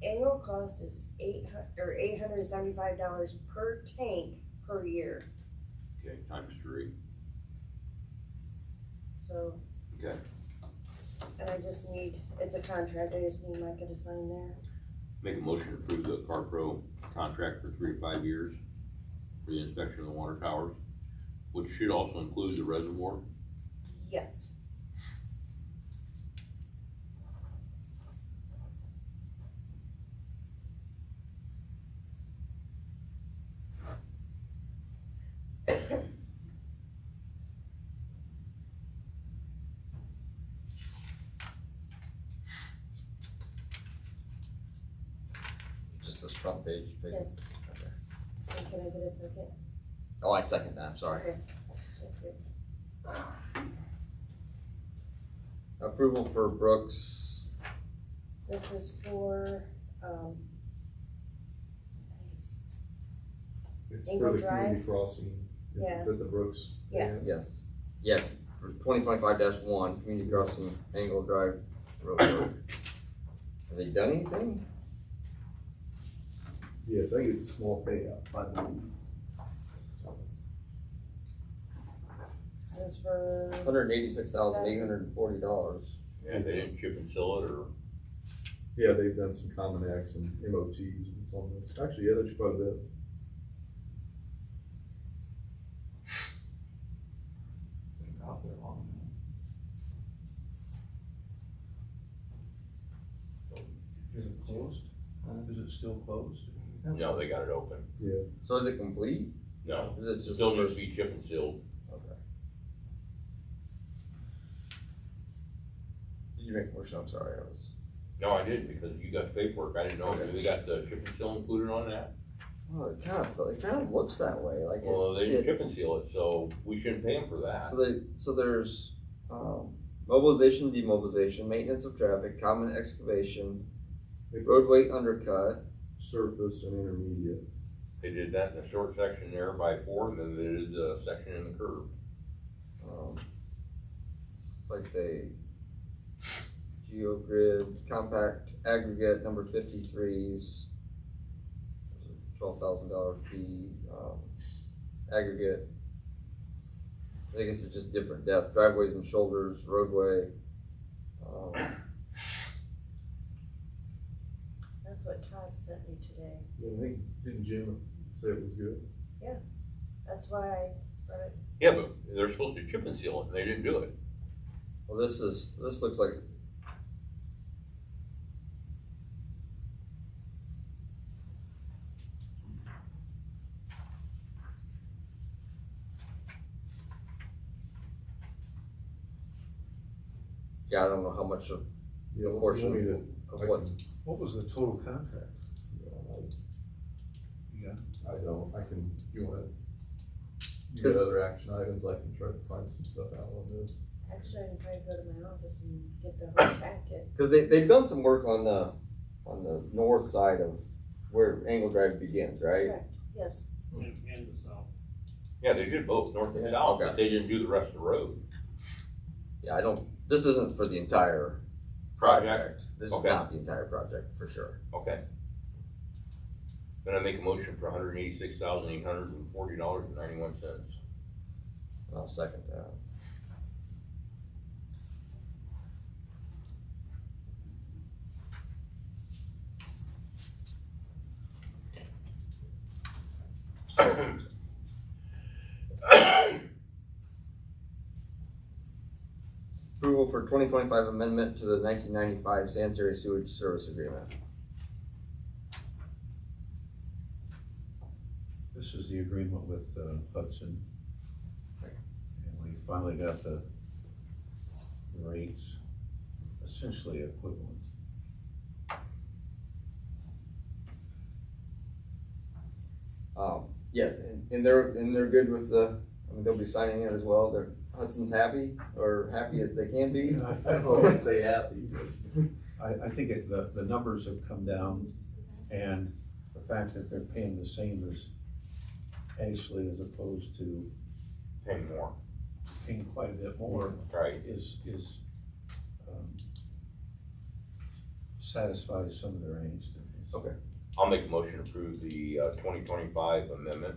Annual cost is $875 per tank per year, Okay, times 3. so. Okay. And I just need, it's a contract, I just need Micah to sign there. Make a motion to approve the CarPro contract for 3 to 5 years for the inspection of the water towers, which should also include the reservoir. Yes. Just this front page, Peggy? Yes. Okay. And can I get a second? Oh, I second that, I'm sorry. Okay. Thank you. Approval for Brooks, This is for, I think it's, It's Engle for the community Drive? crossing. Yeah. Is it the Brooks? Yeah. yes, yeah, for 2025-1, community crossing Angle Drive Road. Have they done anything? Yes, I think it's a small payout, $5 it's for, $186,840. Yeah, they didn't chip and seal it, or? Yeah, they've done some common acts and MOTs and some of this. Actually, yeah, that's quite a bit. Been out there long now. Is it closed? Is it still closed? No, they got it open. Yeah. So is it complete? No, Is it just still the needs to first? be chip and sealed. Okay. Did you make a motion? I'm sorry, I was. No, I didn't, because you got the paperwork, I didn't know, they got the chip and seal included on that? Well, it kind of looks that way, like it. Well, they didn't it's- chip and seal it, so we shouldn't pay them for that. So there's, mobilization, demobilization, maintenance of traffic, common excavation, roadway undercut. Surface and intermediate. They did that in a short section there by 4, and then they did the section in the curve. It's like they geogrid, compact aggregate number 53s, $12,000 fee, aggregate. I guess it's just different depth, driveways and shoulders, roadway. that's what Todd sent me today. Yeah, I think, didn't Jim say it was good? That's why I brought it. Yeah, but they're supposed to chip and seal it, and they didn't do it. Well, this looks like. Yeah, I don't know how much of Yeah, the portion want me to- of I what, can- What was the total contract? Yeah. I don't, I can, you wanna, you got other action items, I can try to find some stuff out on this. Actually, I can probably go to my office and get the whole packet. cause they've done some work on the north side of where Angle Drive begins, right? Correct, yes. And the south. Yeah, they did both, north and Yeah, south, okay. but they didn't do the rest of the road. Yeah, this isn't for the entire project. This is Okay. not the entire project, for sure. Okay. Then I make a motion for $186,840.91. I'll second that. Approval for 2025 amendment to the 1995 sanitary sewage service agreement. This is the agreement with Hudson. And we finally got the rates essentially equivalent. Yeah, and they're good with the, I mean, they'll be signing it as well. Hudson's happy, or happy as they can be. I don't know what to say happy. I think the numbers have come down, and the fact that they're paying the same as Ashley as opposed to Paying more, paying quite a bit more right? is satisfies some of their angst. Okay. I'll make a motion to approve the 2025 amendment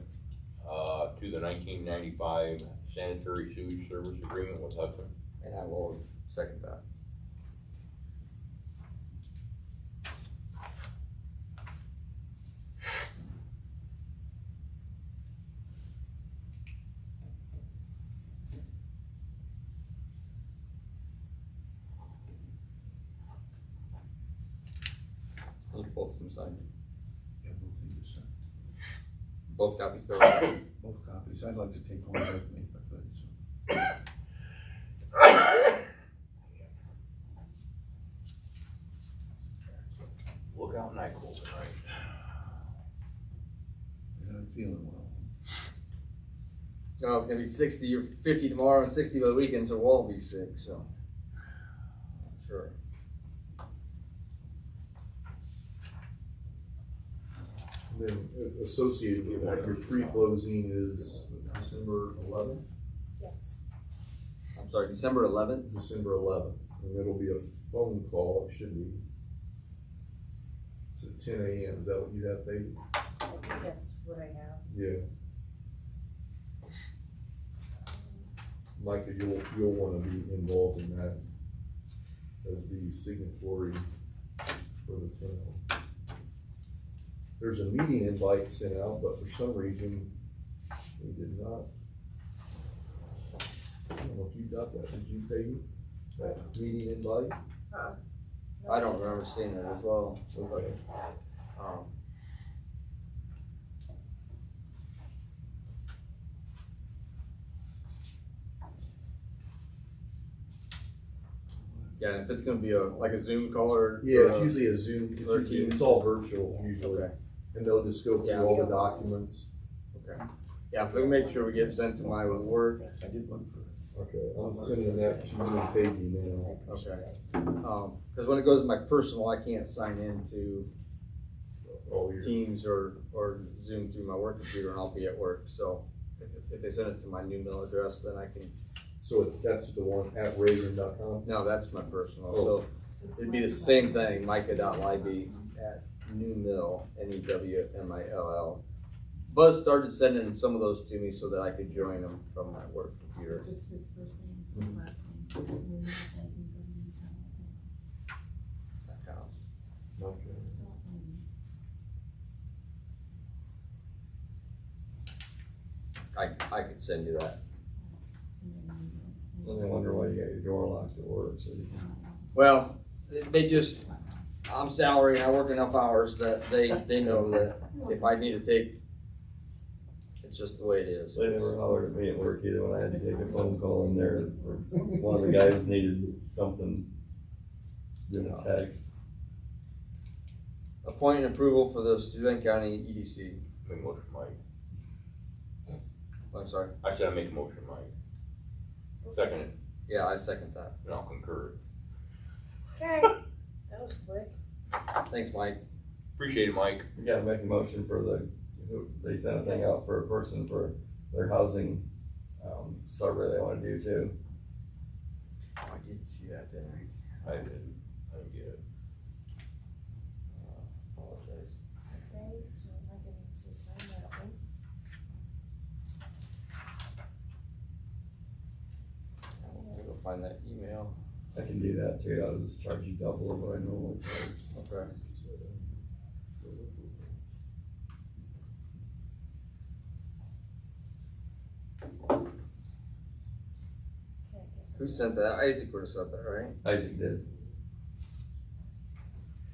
to the 1995 sanitary sewage service agreement with Hudson. And I will second that. Need both of them signed. Yeah, both need to sign. Both copies though. Both copies. I'd like to take one with me if I could, so. Look out NyQuil tonight. Yeah, I'm feeling well. No, it's gonna be 60 or 50 tomorrow and 60 by the weekend, so we'll all be sick, so. Sure. Then associated with that, your pre-closing is December 11th? Yes. I'm sorry, December 11th? December 11th, and it'll be a phone call, it should be. It's at 10 a.m., is that what you have, baby? I think that's what I have. Yeah. Micah, you'll wanna be involved in that as the signatory for the town. There's a meeting invite sent out, but for some reason, we did not. I don't know if you got that, did you, Peggy? That meeting invite? I don't remember seeing it as well. Okay. Yeah, and if it's gonna be like a Zoom call or. Yeah, it's usually a Zoom, or it's Teams. all virtual usually, Okay. and they'll just go Yeah. through all the documents. Okay. Yeah, if we make sure we get sent to my work. I did one for. Okay, I'm sending that to you and Peggy now. Okay. Cause when it goes to my personal, I can't sign into All your, Teams or Zoom through my work computer, and I'll be at work, so if they send it to my new mail address, then I can, so that's the one at Raven.com? no, that's my personal, so it'd be the same thing, micah.libby@newmill, NEWMILL. Buzz started sending some of those to me so that I could join them from my work computer. Just his first name, last name. That counts. Okay. I could send you that. And they wonder why you got your door locked at work, so you can. Well, they just, I'm salary and I work enough hours that they know that if I need to take, it's just the way it is. They never hollered at me at work either when I had to take a phone call in there, or one of the guys needed something, give a text. Appoint and approval for the Steuben County EDC. Make a motion, Mike. I'm sorry. I said I make a motion, Mike. Second it, Yeah, I second that. and I'll concur. Okay, that was quick. Thanks, Mike. Appreciate it, Mike. You gotta make a motion for they sent a thing out for a person for their housing, survey they wanna do too. Oh, I did see that, didn't I? I didn't get it. Apologize. Okay, so am I gonna need to sign that one? I'm gonna go find that email. I can do that too, I'll just charge you double of what I normally charge. Okay. Okay, I guess. Who sent that? Isaac would have sent that, right? Isaac did.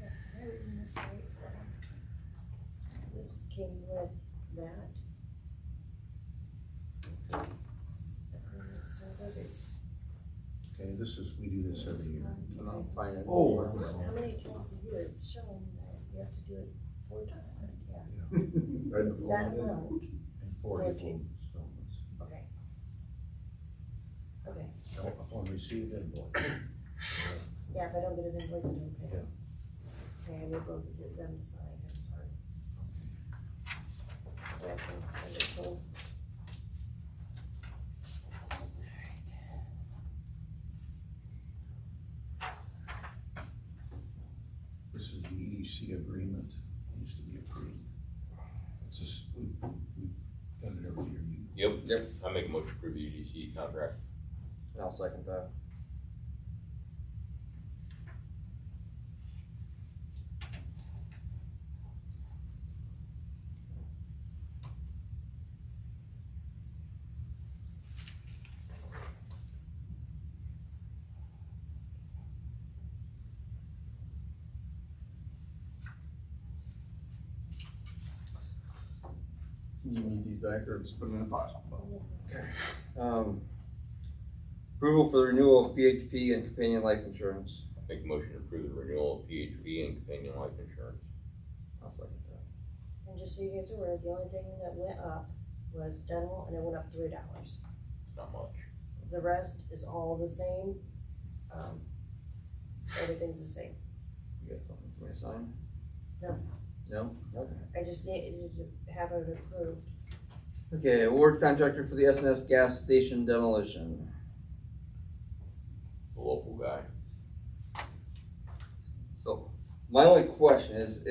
Yeah, am I reading this right? This came with that. Agreement service. Okay, this is, we do this every year. I'm not finding it. Oh. How many times a year it's showing that you have to do it 4 times, yeah. Right. It's that amount, And 40 installments. okay. Okay, Upon receipt of invoice. yeah, if I don't get an invoice, I don't pay. Yeah. Okay, I need both of them signed, I'm sorry. So I can send it to. This is the EDC agreement, needs to be approved. It's just, we've done it every year. Yep, I make a motion to approve the UDC contract. And I'll second that. You need these back or just put them in a pot? Okay. Approval for the renewal of PHP and companion life insurance. Make a motion to approve the renewal of PHP and companion life insurance. I'll second that. And just so you guys are aware, the only thing that went up was dental, and it went up $3. It's not much. The rest is all the same. Everything's the same. You got something for me to sign? No. No? Okay. I just needed to have it approved. Okay, award contractor for the SNS gas station demolition. The local guy. So, my only question is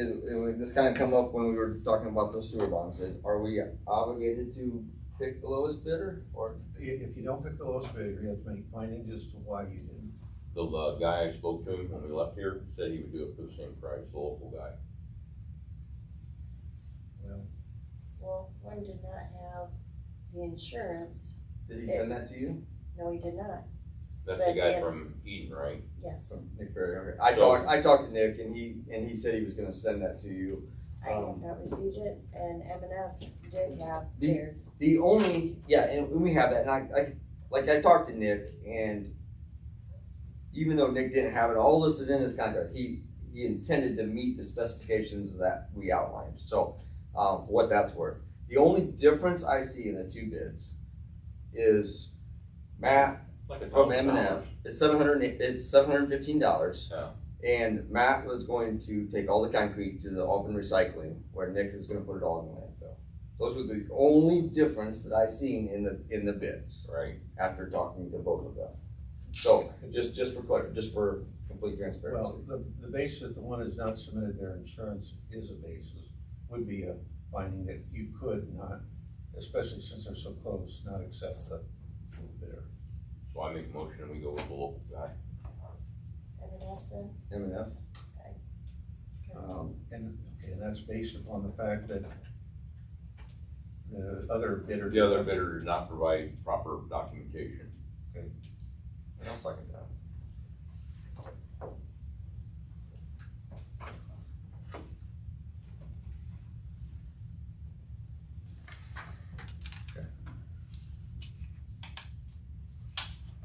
this kind of come up when we were talking about those sewer bonds, are we obligated to pick the lowest bidder, or? If you don't pick the lowest bidder, you have to make findings as to why you didn't. The guy I spoke to him when we left here said he would do it for the same price, the local guy. Well, one did not have the insurance. Did he send that to you? No, he did not. That's But the guy yeah. from Eden, right? Yes, Nick Berry, okay. So- I talked to Nick and he said he was gonna send that to you. I have not received it, and M&F did have The- theirs. The only, yeah, and we have that, and I talked to Nick, and even though Nick didn't have it all listed in his contract, he intended to meet the specifications that we outlined, so, for what that's worth. The only difference I see in the two bids is Matt from M&F, it's $715. Yeah. And Matt was going to take all the concrete to the open recycling, where Nick is gonna put it all in the landfill. Those were the only difference that I seen in the bids, Right. after talking to both of them. So, just for complete transparency. Well, the basis, the one that's not submitted their insurance is a basis, would be a finding that you could not, especially since they're so close, not accept the bidder. So I make a motion and we go with the local guy. M&F then? M&F. And that's based upon the fact that the other bidder. The other bidder did not provide proper documentation. And I'll second that.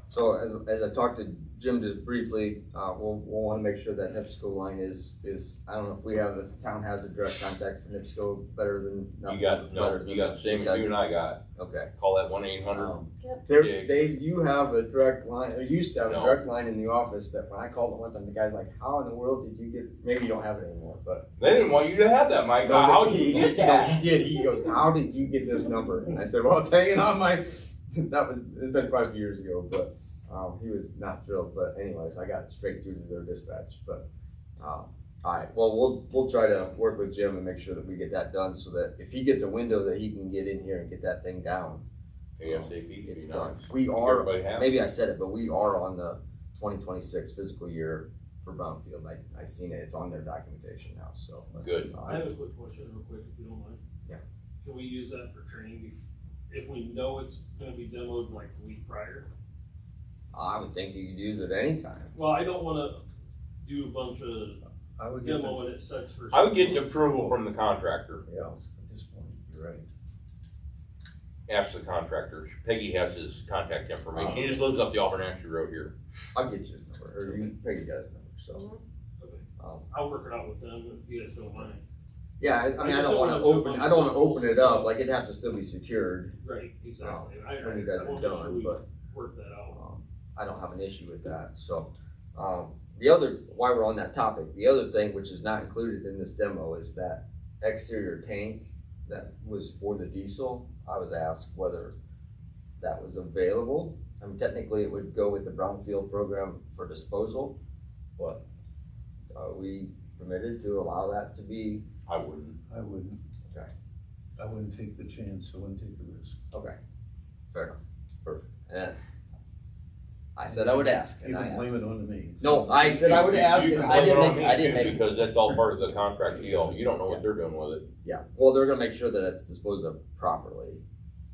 So as I talked to Jim just briefly, we'll wanna make sure that NIPSCO line is, I don't know if the town has a direct contact for NIPSCO better than You nothing. got, no, better you than got the same as you and I got. Okay. Call that 1-800. Dave, you have a direct line, or used to have a No. direct line in the office that when I called it one time, the guy's like, how in the world did you get, maybe you don't have it anymore, but. They didn't want you to have that, Mike. How did you get that? He did, he goes, how did you get this number? And I said, well, it's hanging on my, it's been quite a few years ago, but, he was not thrilled, but anyways, I got straight through to their dispatch, but, alright, well, we'll try to work with Jim and make sure that we get that done, so that if he gets a window that he can get in here and get that thing down, ASAP, it's be done. nice. We are, Everybody happy. maybe I said it, but we are on the 2026 fiscal year for Brownfield. I seen it, it's on their documentation now, so. Good. I have a quick question real quick, if you don't mind. Yeah. Can we use that for training if we know it's gonna be demoed like the week prior? I would think you could use it anytime. Well, I don't wanna do a bunch of I would get demo and it sets for. I would get the approval from the contractor. Yeah, at this point, you're right. Ask the contractor. Peggy has his contact information. He just lives up the Auburn Ashley Road here. I'll get you his number, or you can Peggy got his number, so. Okay. I'll work it out with them if you guys don't mind. Yeah, I mean, I just don't wanna don't wanna open, do I don't wanna multiple open it up, like it'd have to still be secured. Right, exactly. When you guys are wanna make sure done, we but. Work that out. I don't have an issue with that, so. The other, while we're on that topic, the other thing which is not included in this demo is that exterior tank that was for the diesel. I was asked whether that was available. I mean, technically it would go with the Brownfield program for disposal, but are we permitted to allow that to be? I wouldn't. Okay. I wouldn't take the chance, I wouldn't take the risk. Okay, fair enough, perfect. And I said I would ask, and You I can asked. blame it on me. No, I said I would ask, You and can I blame it on didn't me, make. Because that's all part of the contract deal. You don't know what they're doing with it. Yeah, well, they're gonna make sure that it's disposed of properly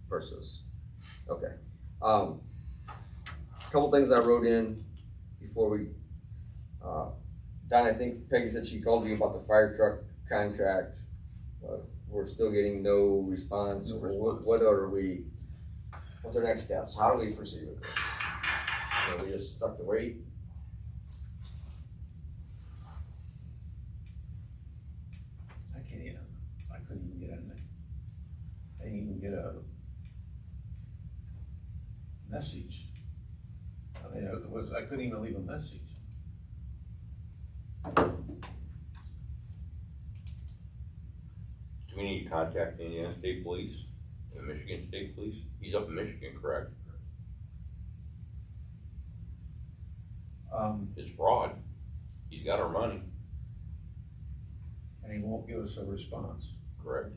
versus, okay. Couple things I wrote in before we, Don, I think Peggy said she called you about the fire truck contract. We're still getting no response. No response. What are we, what's our next steps? How do we proceed with this? We just stuck to wait? I can't even, I couldn't even get in there. I didn't even get a message. I mean, I couldn't even leave a message. Do we need to contact the Indiana State Police and the Michigan State Police? He's up in Michigan, correct? It's fraud. He's got our money, And he won't give us a response. correct?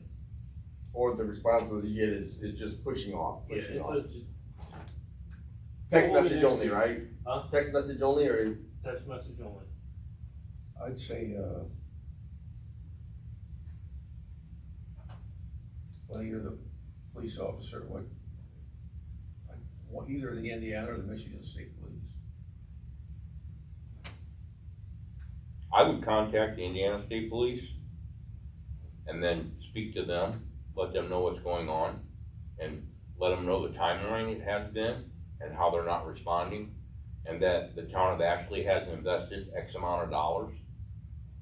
Or the responses you get is just pushing off, Yeah, pushing it's off. a Text Well, message we only, just- right? Huh? Text message only, or? text message only. I'd say, well, you're the police officer, either the Indiana or the Michigan State Police. I would contact the Indiana State Police and then speak to them, let them know what's going on, and let them know the timeline it has been and how they're not responding, and that the town of Ashley has invested X amount of dollars.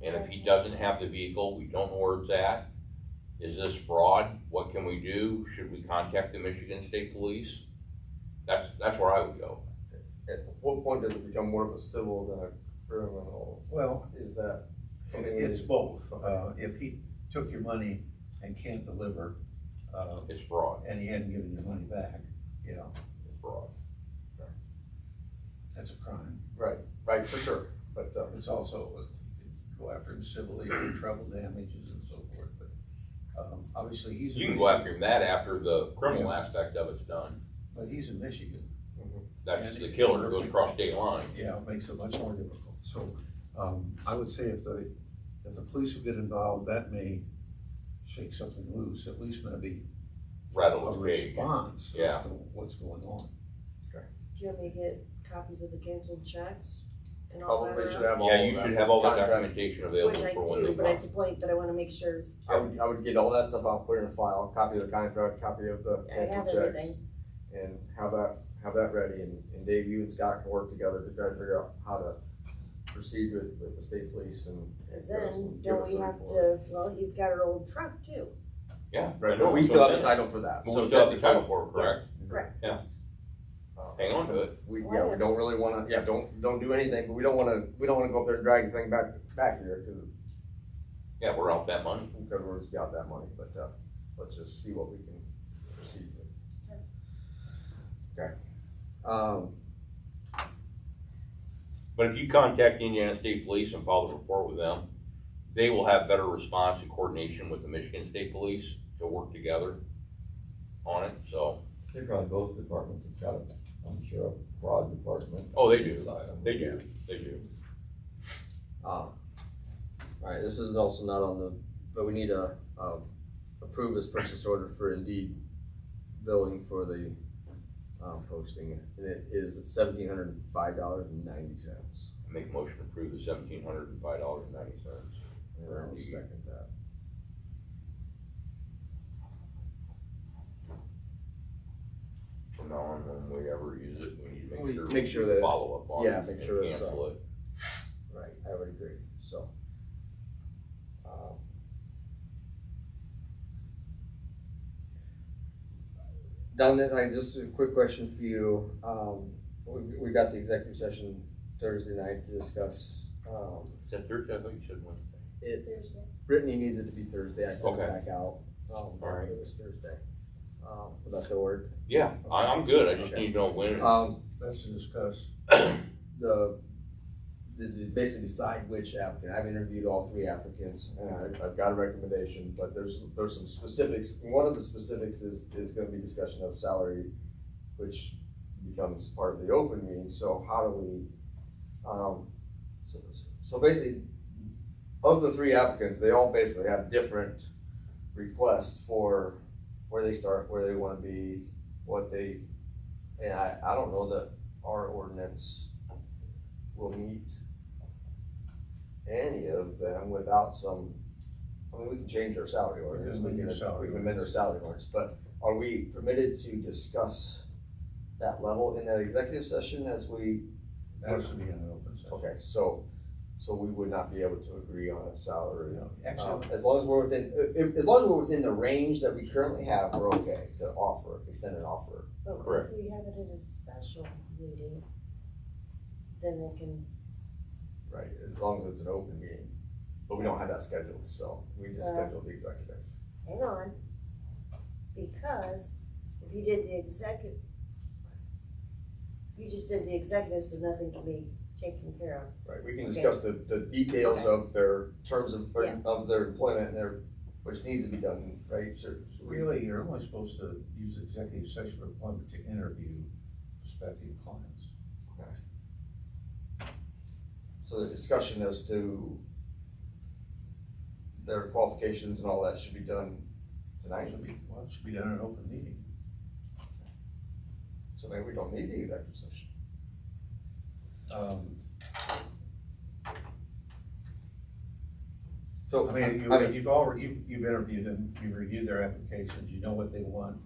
And if he doesn't have the vehicle, we don't know where it's at. Is this fraud? What can we do? Should we contact the Michigan State Police? That's where I would go. At what point does it become more of a civil than a criminal? Well, Is that something? it's both. If he took your money and can't deliver, It's fraud. and he hadn't given your money back, yeah, It's fraud. that's a crime. Right, for sure, but, It's also, you can go after him civilly for treble damages and so forth, but, obviously, he's in You can Michigan. go after him that after the criminal aspect of it's done. But he's in Michigan. That's the killer who goes across state lines. Yeah, it makes it much more difficult. So, I would say if the police will get involved, that may shake something loose, at least maybe Rattle a his cage. response Yeah. as to what's going on. Do you want me to get copies of the canceled checks and all that? probably should around? have all Yeah, of you that should stuff. have all that Contract. documentation available Which I for when do, they but come. it's a point that I wanna make sure I would get all that stuff out, put it in a file, copy of the contract, copy of the I have canceled checks, everything. and have that have that ready, and Dave, you and Scott can work together to try to figure out how to proceed with the state police and. Cause give us then, some- give don't us we a have report. to, well, he's got our old truck too. Yeah. I Right, know, but we that's still what have the I'm saying. title for that, But so we still have the technically, title for it, correct? Yes, correct. Yeah. Hang on to it. we don't really wanna, don't do anything, but we don't wanna go up there and drag the thing back here, cause Yeah, we're out that money. because we're just got that money, but, let's just see what we can proceed with. Okay. But if you contact the Indiana State Police and file the report with them, they will have better response and coordination with the Michigan State Police to work together on it, so. They probably both departments have got it, I'm sure, fraud department. Oh, they do, Side on it. they do, they do. Alright, this is also not on the, but we need to, approve this purchase order for Indeed billing for the, posting, and it is $1,705.90. Make a motion to approve the $1,705.90. And I'll second that. From now on, when we ever use it, we need to We make sure. make sure that it's- Follow up on yeah, it make and sure it's, cancel it. Right, I would agree, so. Don, just a quick question for you, we got the executive session Thursday night to discuss, Is that Thursday? I thought you said Wednesday. Thursday. Brittany needs it to be Thursday, I sent it Okay. back out, Alright. it was Thursday. But that's the word. Yeah, I'm good, I just Okay. need to know when. That's to discuss. To basically decide which applicant, I've interviewed all three applicants, And I've got a recommendation, but there's some specifics. One of the specifics is gonna be discussion of salary, which becomes part of the open meeting, so how do we, so basically, of the three applicants, they all basically have different requests for where they start, where they wanna be, what they, and I don't know that our ordinance will meet any of them without some, I mean, we can change our salary ordinance, we can amend our salary ordinance, but are we permitted to discuss that level in that executive session as we? That has to be in an open session. Okay, so we would not be able to agree on a salary, Actually, as long as we're within, as long as we're within the range that we currently have, we're okay to offer, extend an offer. But Correct. if we have it at a special meeting, then they can, Right, as long as it's an open meeting, but we don't have that scheduled, so we just scheduled the executive. hang on. Because if you did the executive, you just did the executive, so nothing can be taken care of. Right, we can Okay. discuss the details Okay. of their terms of, Yeah. of their employment and their, which needs to be done, right? Sure. really, you're only supposed to use executive session for employment to interview prospective clients. So the discussion as to their qualifications and all that should be done tonight, It should be done in an open meeting. so maybe we don't need the executive session. So, I mean, you've interviewed them, you've reviewed their applications, you know what they want.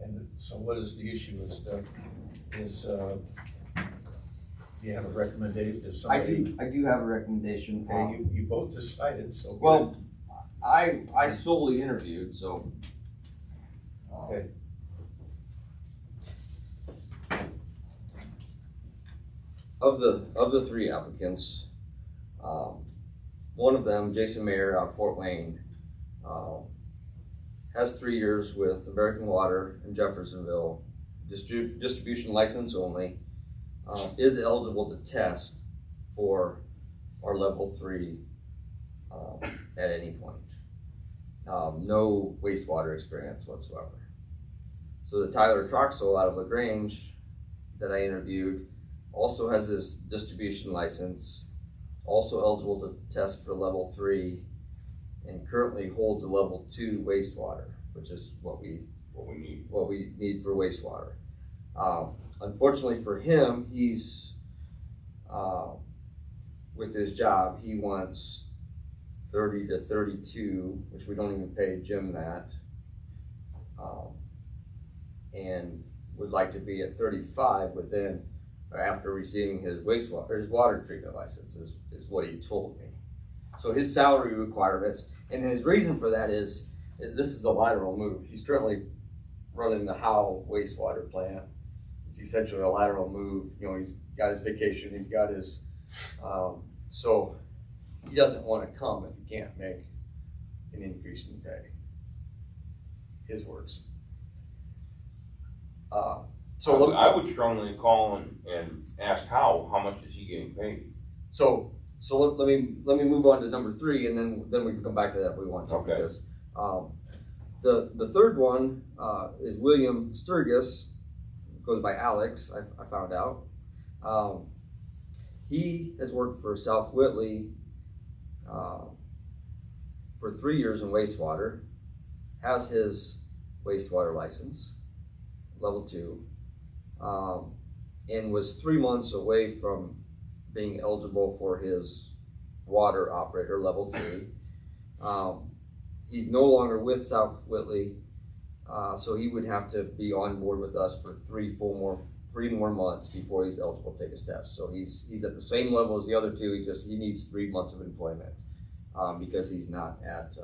And so what is the issue do you have a recommendation, does somebody? I do have a recommendation. Okay, you both decided, so. Well, I solely interviewed, so. Okay. Of the three applicants, one of them, Jason Mayer out of Fort Wayne, has 3 years with American Water in Jeffersonville, distribution license only, is eligible to test for our level 3 at any point. No wastewater experience whatsoever. So the Tyler Troxel out of LaGrange that I interviewed also has his distribution license, also eligible to test for level 3, and currently holds a level 2 wastewater, which is what we need for wastewater. Unfortunately for him, he's with his job, he wants 30 to 32, which we don't even pay Jim that. And would like to be at 35 within, or after receiving his water treatment license, is what he told me. So his salary requirements, and his reason for that is this is a lateral move. He's currently running the Howe wastewater plant. It's essentially a lateral move. You know, he's got his vacation, he's got his, so he doesn't want to come if he can't make an increase in pay. His words. So I would strongly call and ask how much is he getting paid? So let me move on to number 3, and then we can come back to that if we want to talk about this. The third one is William Sturgis, goes by Alex. I found out. He has worked for South Whitley for 3 years in wastewater, has his wastewater license, level 2, and was 3 months away from being eligible for his water operator, level 3. He's no longer with South Whitley, so he would have to be on board with us for 3 more months before he's eligible to take his test. So he's at the same level as the other 2. He needs 3 months of employment because he's not at.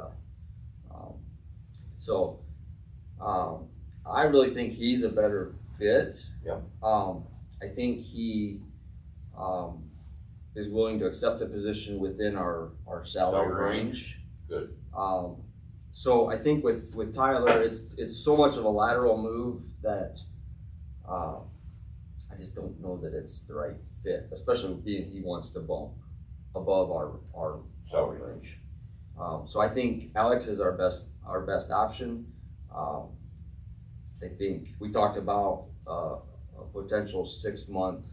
I really think he's a better fit. Yeah. I think he is willing to accept a position within our salary range. Good. So I think with Tyler, it's so much of a lateral move that I just don't know that it's the right fit, especially being he wants to bump above our salary range. So I think Alex is our best option. I think we talked about a potential 6-month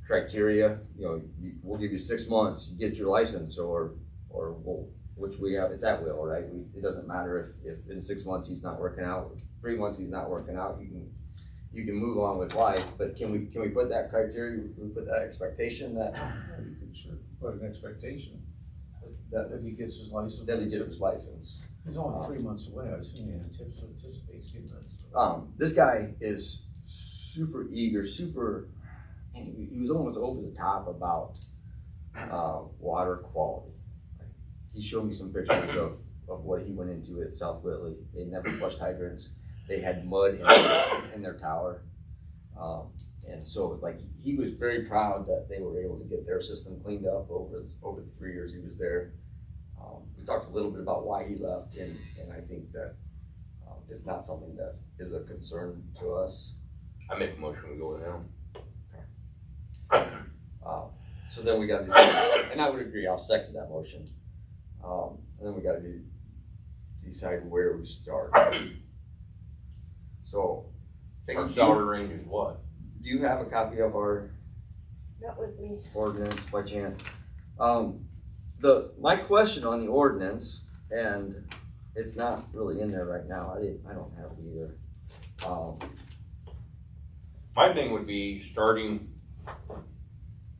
criteria. You know, we'll give you 6 months, you get your license, or which we have, it's at will, right? It doesn't matter if in 6 months he's not working out, 3 months he's not working out, you can move on with life. But can we put that criteria, we put that expectation that You can sure put an expectation that that he gets his license. he gets his license. He's only 3 months away, I assume he anticipates getting that. This guy is super eager, he was almost over the top about water quality. He showed me some pictures of what he went into at South Whitley. They never flushed hydrants. They had mud in their tower. And so like he was very proud that they were able to get their system cleaned up over the 3 years he was there. We talked a little bit about why he left, and I think that it's not something that is a concern to us. I make a motion, we go with him. So then we got to decide, and I would agree, I'll second that motion. And then we got to decide where we start. So, Our salary range is what? do you have a copy of our Not with me. ordinance by chance? My question on the ordinance, and it's not really in there right now, I don't have it either. My thing would be starting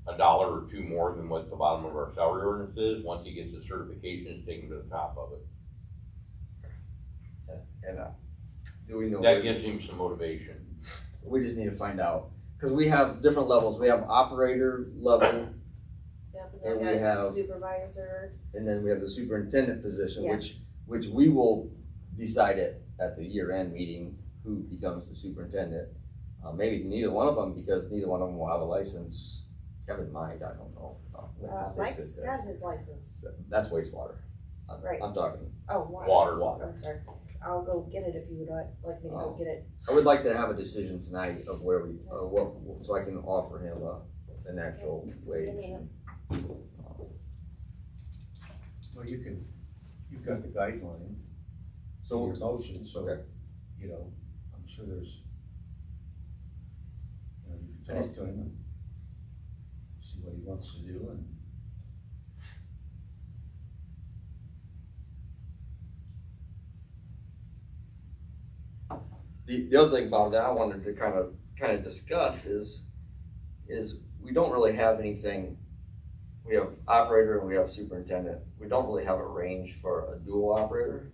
$1 or $2 more than what the bottom of our salary ordinance is. Once he gets the certification, take him to the top of it. And do we know? That gives him some motivation. We just need to find out, because we have different levels. We have operator level, Yep, And and we then have- supervisor. and then we have the superintendent position, Yeah. which we will decide at the year-end meeting who becomes the superintendent. Maybe neither one of them, because neither one of them will have a license. Kevin might, I don't know. Mike's got his license. That's wastewater. Right. I'm talking Oh, water. water. I'm sorry. I'll go get it if you would like me to go get it. I would like to have a decision tonight of where we, so I can offer him an actual wage. Well, you've got the guideline, So, your motion, so, okay. you know, I'm sure there's, you can talk to him and see what he wants to do, and The other thing about that I wanted to kind of discuss is we don't really have anything. We have operator and we have superintendent. We don't really have a range for a dual operator.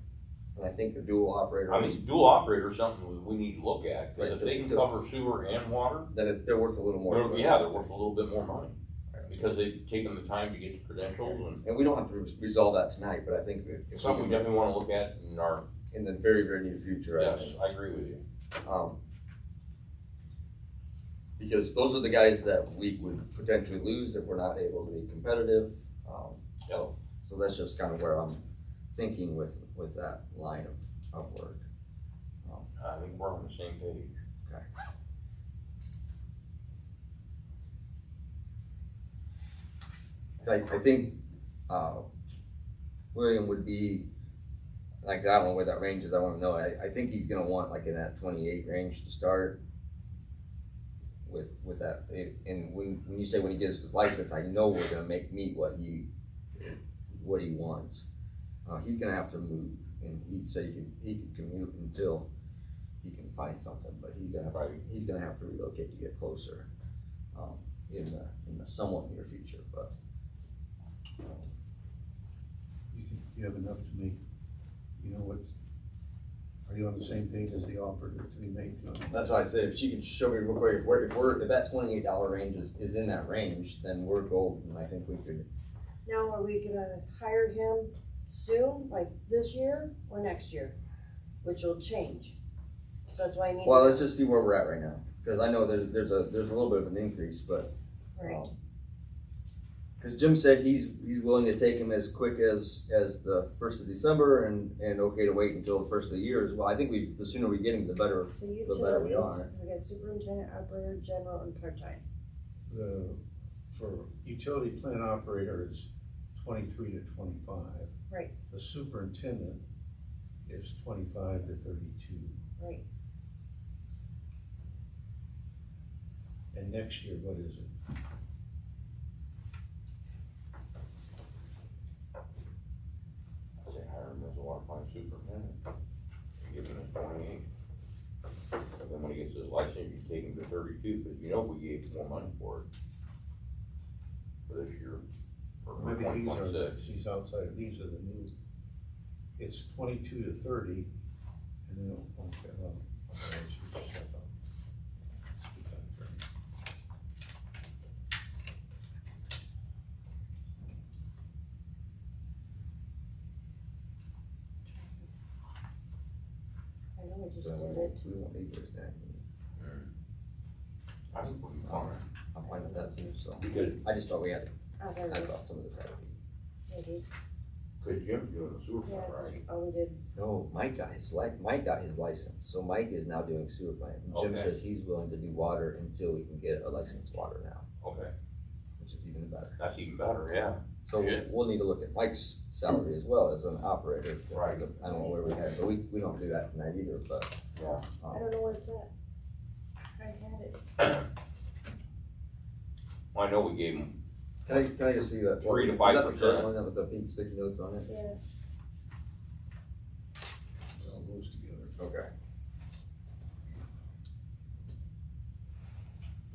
And I think the dual operator. I mean, dual operator is something we need to look at, Right. because if they can cover sewer and water, Then they're worth a little more. to us. yeah, they're worth a little bit more money. Because they've taken the time to get the credentials And we don't have to resolve that tonight, but I think and if something we definitely wanna look at in our, in the very, very near future, I yes, think. I agree with you. Because those are the guys that we would potentially lose if we're not able to be competitive. So that's just kind of where I'm thinking with that line of work. I think we're on the same page. I think, William would be, like, I don't know where that range is, I wanna know, I think he's gonna want like in that 28 range to start with that, and when you say when he gets his license, I know we're gonna meet what he wants. He's gonna have to move, and he said he could commute until he can find something, but he's gonna have to relocate to get closer, in the somewhat near future, but. You think you have enough to make, you know what, are you on the same page as the offer to be made to him? That's why I said if she could show me real quick, if that $28 range is in that range, then we're golden. I think we could. Now, are we gonna hire him soon, like this year or next year? Which will change. So that's why I need. Well, let's just see where we're at right now, because I know there's a little bit of an increase, but. Right. Because Jim said he's willing to take him as quick as the 1st of December and okay to wait until the 1st of the year as well. I think the sooner we get him, the better So we utilities, are. we got superintendent, operator, general, and part-time. For utility plant operator is 23 to 25. Right. The superintendent is 25 to 32. Right. And next year, what is it? I say hire him as a water plant superintendent, and give him a 28. But then when he gets his license, you take him to 32, but you know we gave more money for it. For this year, for Maybe he's outside, these are the new, it's 22 to 30, and then, okay, well, okay, let's just shut up. Speak on it, right? I know we just So did it. we won't need this then. I think we'll be fine. I'm fine with that too, so. Because I just thought we had to, Oh, there I it is. thought some of this had to be. Maybe. could Jim doing the sewer Yeah, plant, right? oh, we did. No, Mike got his license, so Mike is now doing sewer plant. And Jim Okay. says he's willing to do water until we can get a licensed water now, Okay, which is even better. that's even better, yeah. So Good. we'll need to look at Mike's salary as well as an operator. Right. I don't know where we had, but we don't do that tonight either, but. Yeah. I don't know where it's at. I had it. Well, I know we gave him, Can I just see that? 3 to Is that the 5%. current one with the pink sticky notes on it? Yeah. All those together. Okay.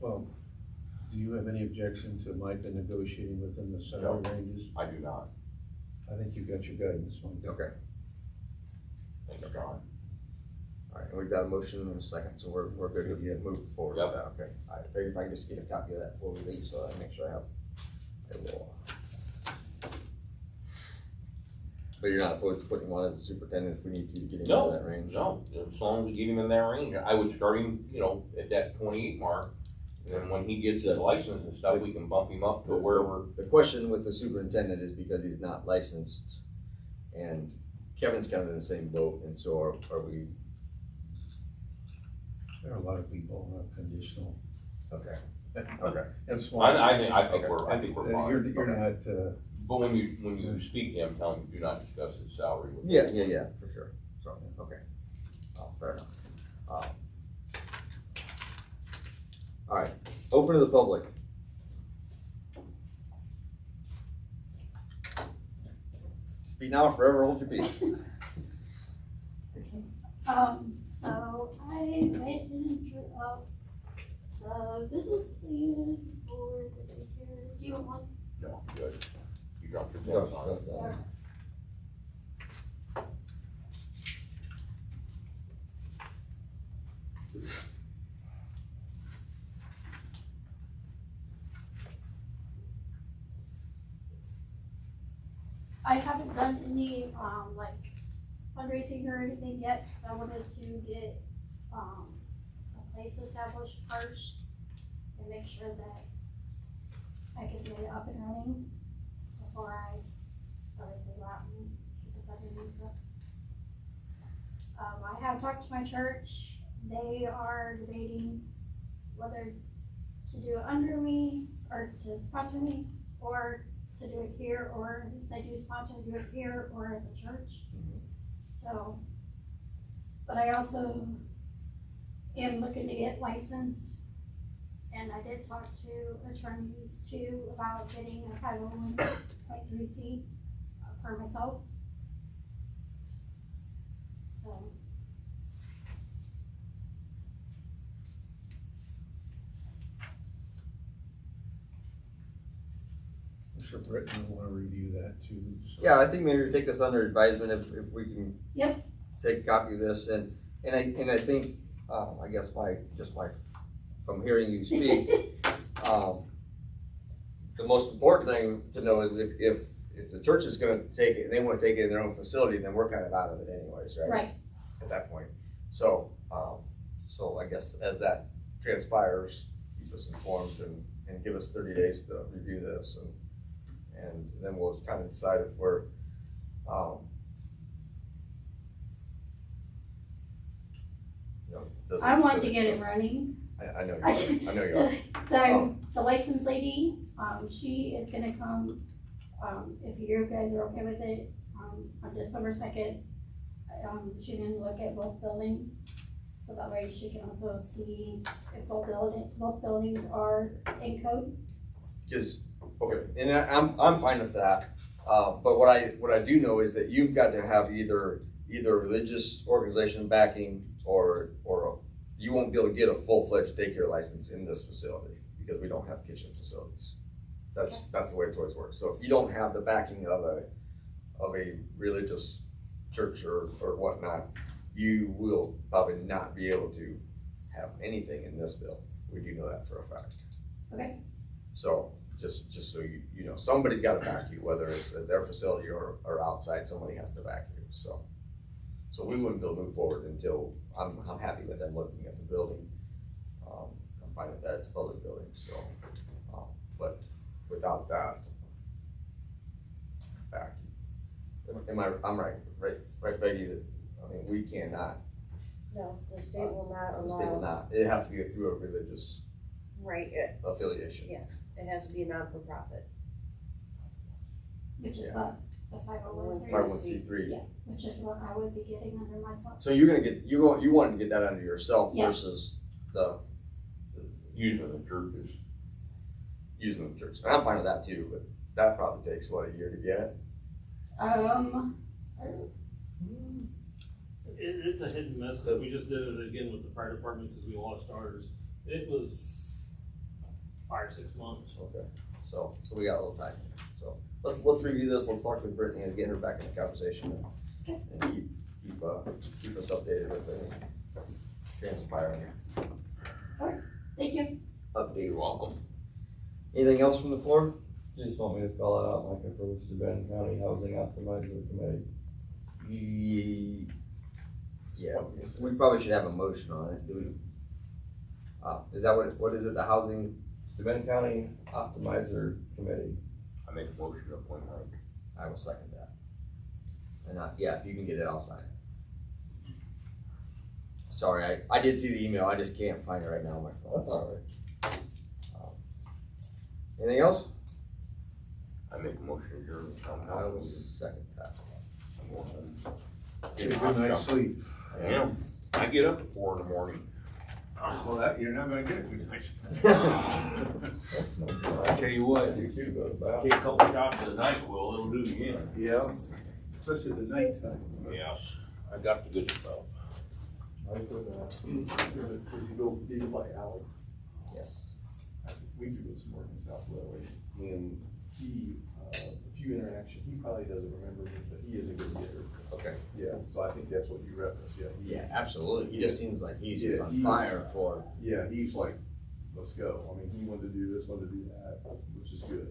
Well, do you have any objection to Micah negotiating within the salary ranges? I do not, I think you got your guidance, Mike. Okay. thank you, John. All right, and we've got a motion and a second, so we're good Yeah. to move forward Yep. with that, okay. All right, figure if I can just get a copy of that before we leave, so I make sure I have it will. But you're not opposed to putting one as a superintendent if we need to get into No, that range? no, as long as we get him in that range, I would start him, at that 28 mark. And then when he gets his license and stuff, we can bump him up to where we're, The question with the superintendent is because he's not licensed, and Kevin's kind of in the same boat, and so are we, There are a lot of people who have conditional. okay, okay. And small. I think Okay. we're You're fine. not, But when you speak to him, tell him, do not discuss his salary with him. Yeah, for sure, so, okay. Fair enough. All right, open to the public. Speak now or forever hold your peace. So I made an intro of the business plan for the daycare. Do you want one? No, good. You dropped your Yeah, pants on it. I haven't done any, like fundraising or anything yet, cause I wanted to get, a place established first and make sure that I can get it up and running before I obviously go out and get the funding and stuff. I have talked to my church. They are debating whether to do it under me or to sponsor me or to do it here, or if they do sponsor, do it here or at the church. So, but I also am looking to get licensed, and I did talk to attorneys too about getting a 501.3C for myself. So. I'm sure Brittany will wanna review that too. So. Yeah, I think maybe we take this under advisement if we can. Yep. Take a copy of this, and I think, I guess from hearing you speak, the most important thing to know is if the church is gonna take it, and they wanna take it in their own facility, then we're kind of out of it anyways, right? Right. At that point, so I guess as that transpires, keep us informed and give us 30 days to review this, and then we'll kind of decide if we're, I want to get it running. I know you are. The license lady, she is gonna come, if you guys are okay with it, on December 2nd. She's gonna look at both buildings, so that way she can also see if both buildings are in code. Because, okay, and I'm fine with that, but what I do know is that you've got to have either religious organization backing or you won't be able to get a full-fledged daycare license in this facility because we don't have kitchen facilities. That's the way it's always worked. So if you don't have the backing of a religious church or whatnot, you will probably not be able to have anything in this bill. We do know that for a fact. Okay. So just so you know, somebody's got to back you, whether it's at their facility or outside, somebody has to back you. So we wouldn't be able to move forward until I'm happy with them looking at the building. I'm fine with that. It's a public building, so but without that back, I'm right, Becky, that I mean we cannot. No, the state will not allow. The state will not. It has to be through a religious Right, affiliation. yes, it has to be non-for-profit. Which is Yeah. what, the 501(c)(3). 501c3. Yeah, which is what I would be getting under myself. So you're gonna get you want to get that under yourself Yes. versus the Using the churches. using the church. And I'm fine with that too, but that probably takes what, a year to get? It's a hit and miss, cause we just did it again with the fire department, cause we lost ours. It was 5 or 6 months. Okay, so we got a little time. So let's review this. Let's talk with Brittany and get her back in the conversation and keep us updated with any transpiring Thank you. updates. You're welcome. Anything else from the floor? You just want me to fill it out like for the Steuben County Housing Optimizer Committee? Yeah, we probably should have a motion on it. Do we? Is that what is it? The housing? Steuben County Optimizer Committee. I make a motion to appoint Mike. I will second that. And yeah, if you can get it, I'll sign it. Sorry, I did see the email. I just can't find it right now on my phone. That's all right. Anything else? I make a motion to adjourn the town I will council. second that. I'm going home. Get a good night's sleep. I am. I get up at 4 in the morning. Well, you're not gonna get a good night's. That's no good. I tell you what, You too go to bed. take a couple shots of the NyQuil, it'll do you in. Yeah, especially the night time. Yes, I got the good stuff. Mike does he go by Alex? Yes. We do some work in South Lily, and he, a few interactions, he probably doesn't remember me, but he is a good getter. Okay. Yeah, so I think that's what you referenced, yeah. Yeah, absolutely. He just seems like he's Yeah, just on he's- fire for. Yeah, he's like let's go. I mean, he wanted to do this, wanted to do that, which is good.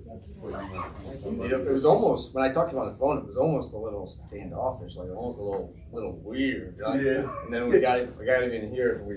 It was almost, when I talked to him on the phone, it was almost a little standoffish, like almost a little weird. Like, Yeah. And then we got him in here, and we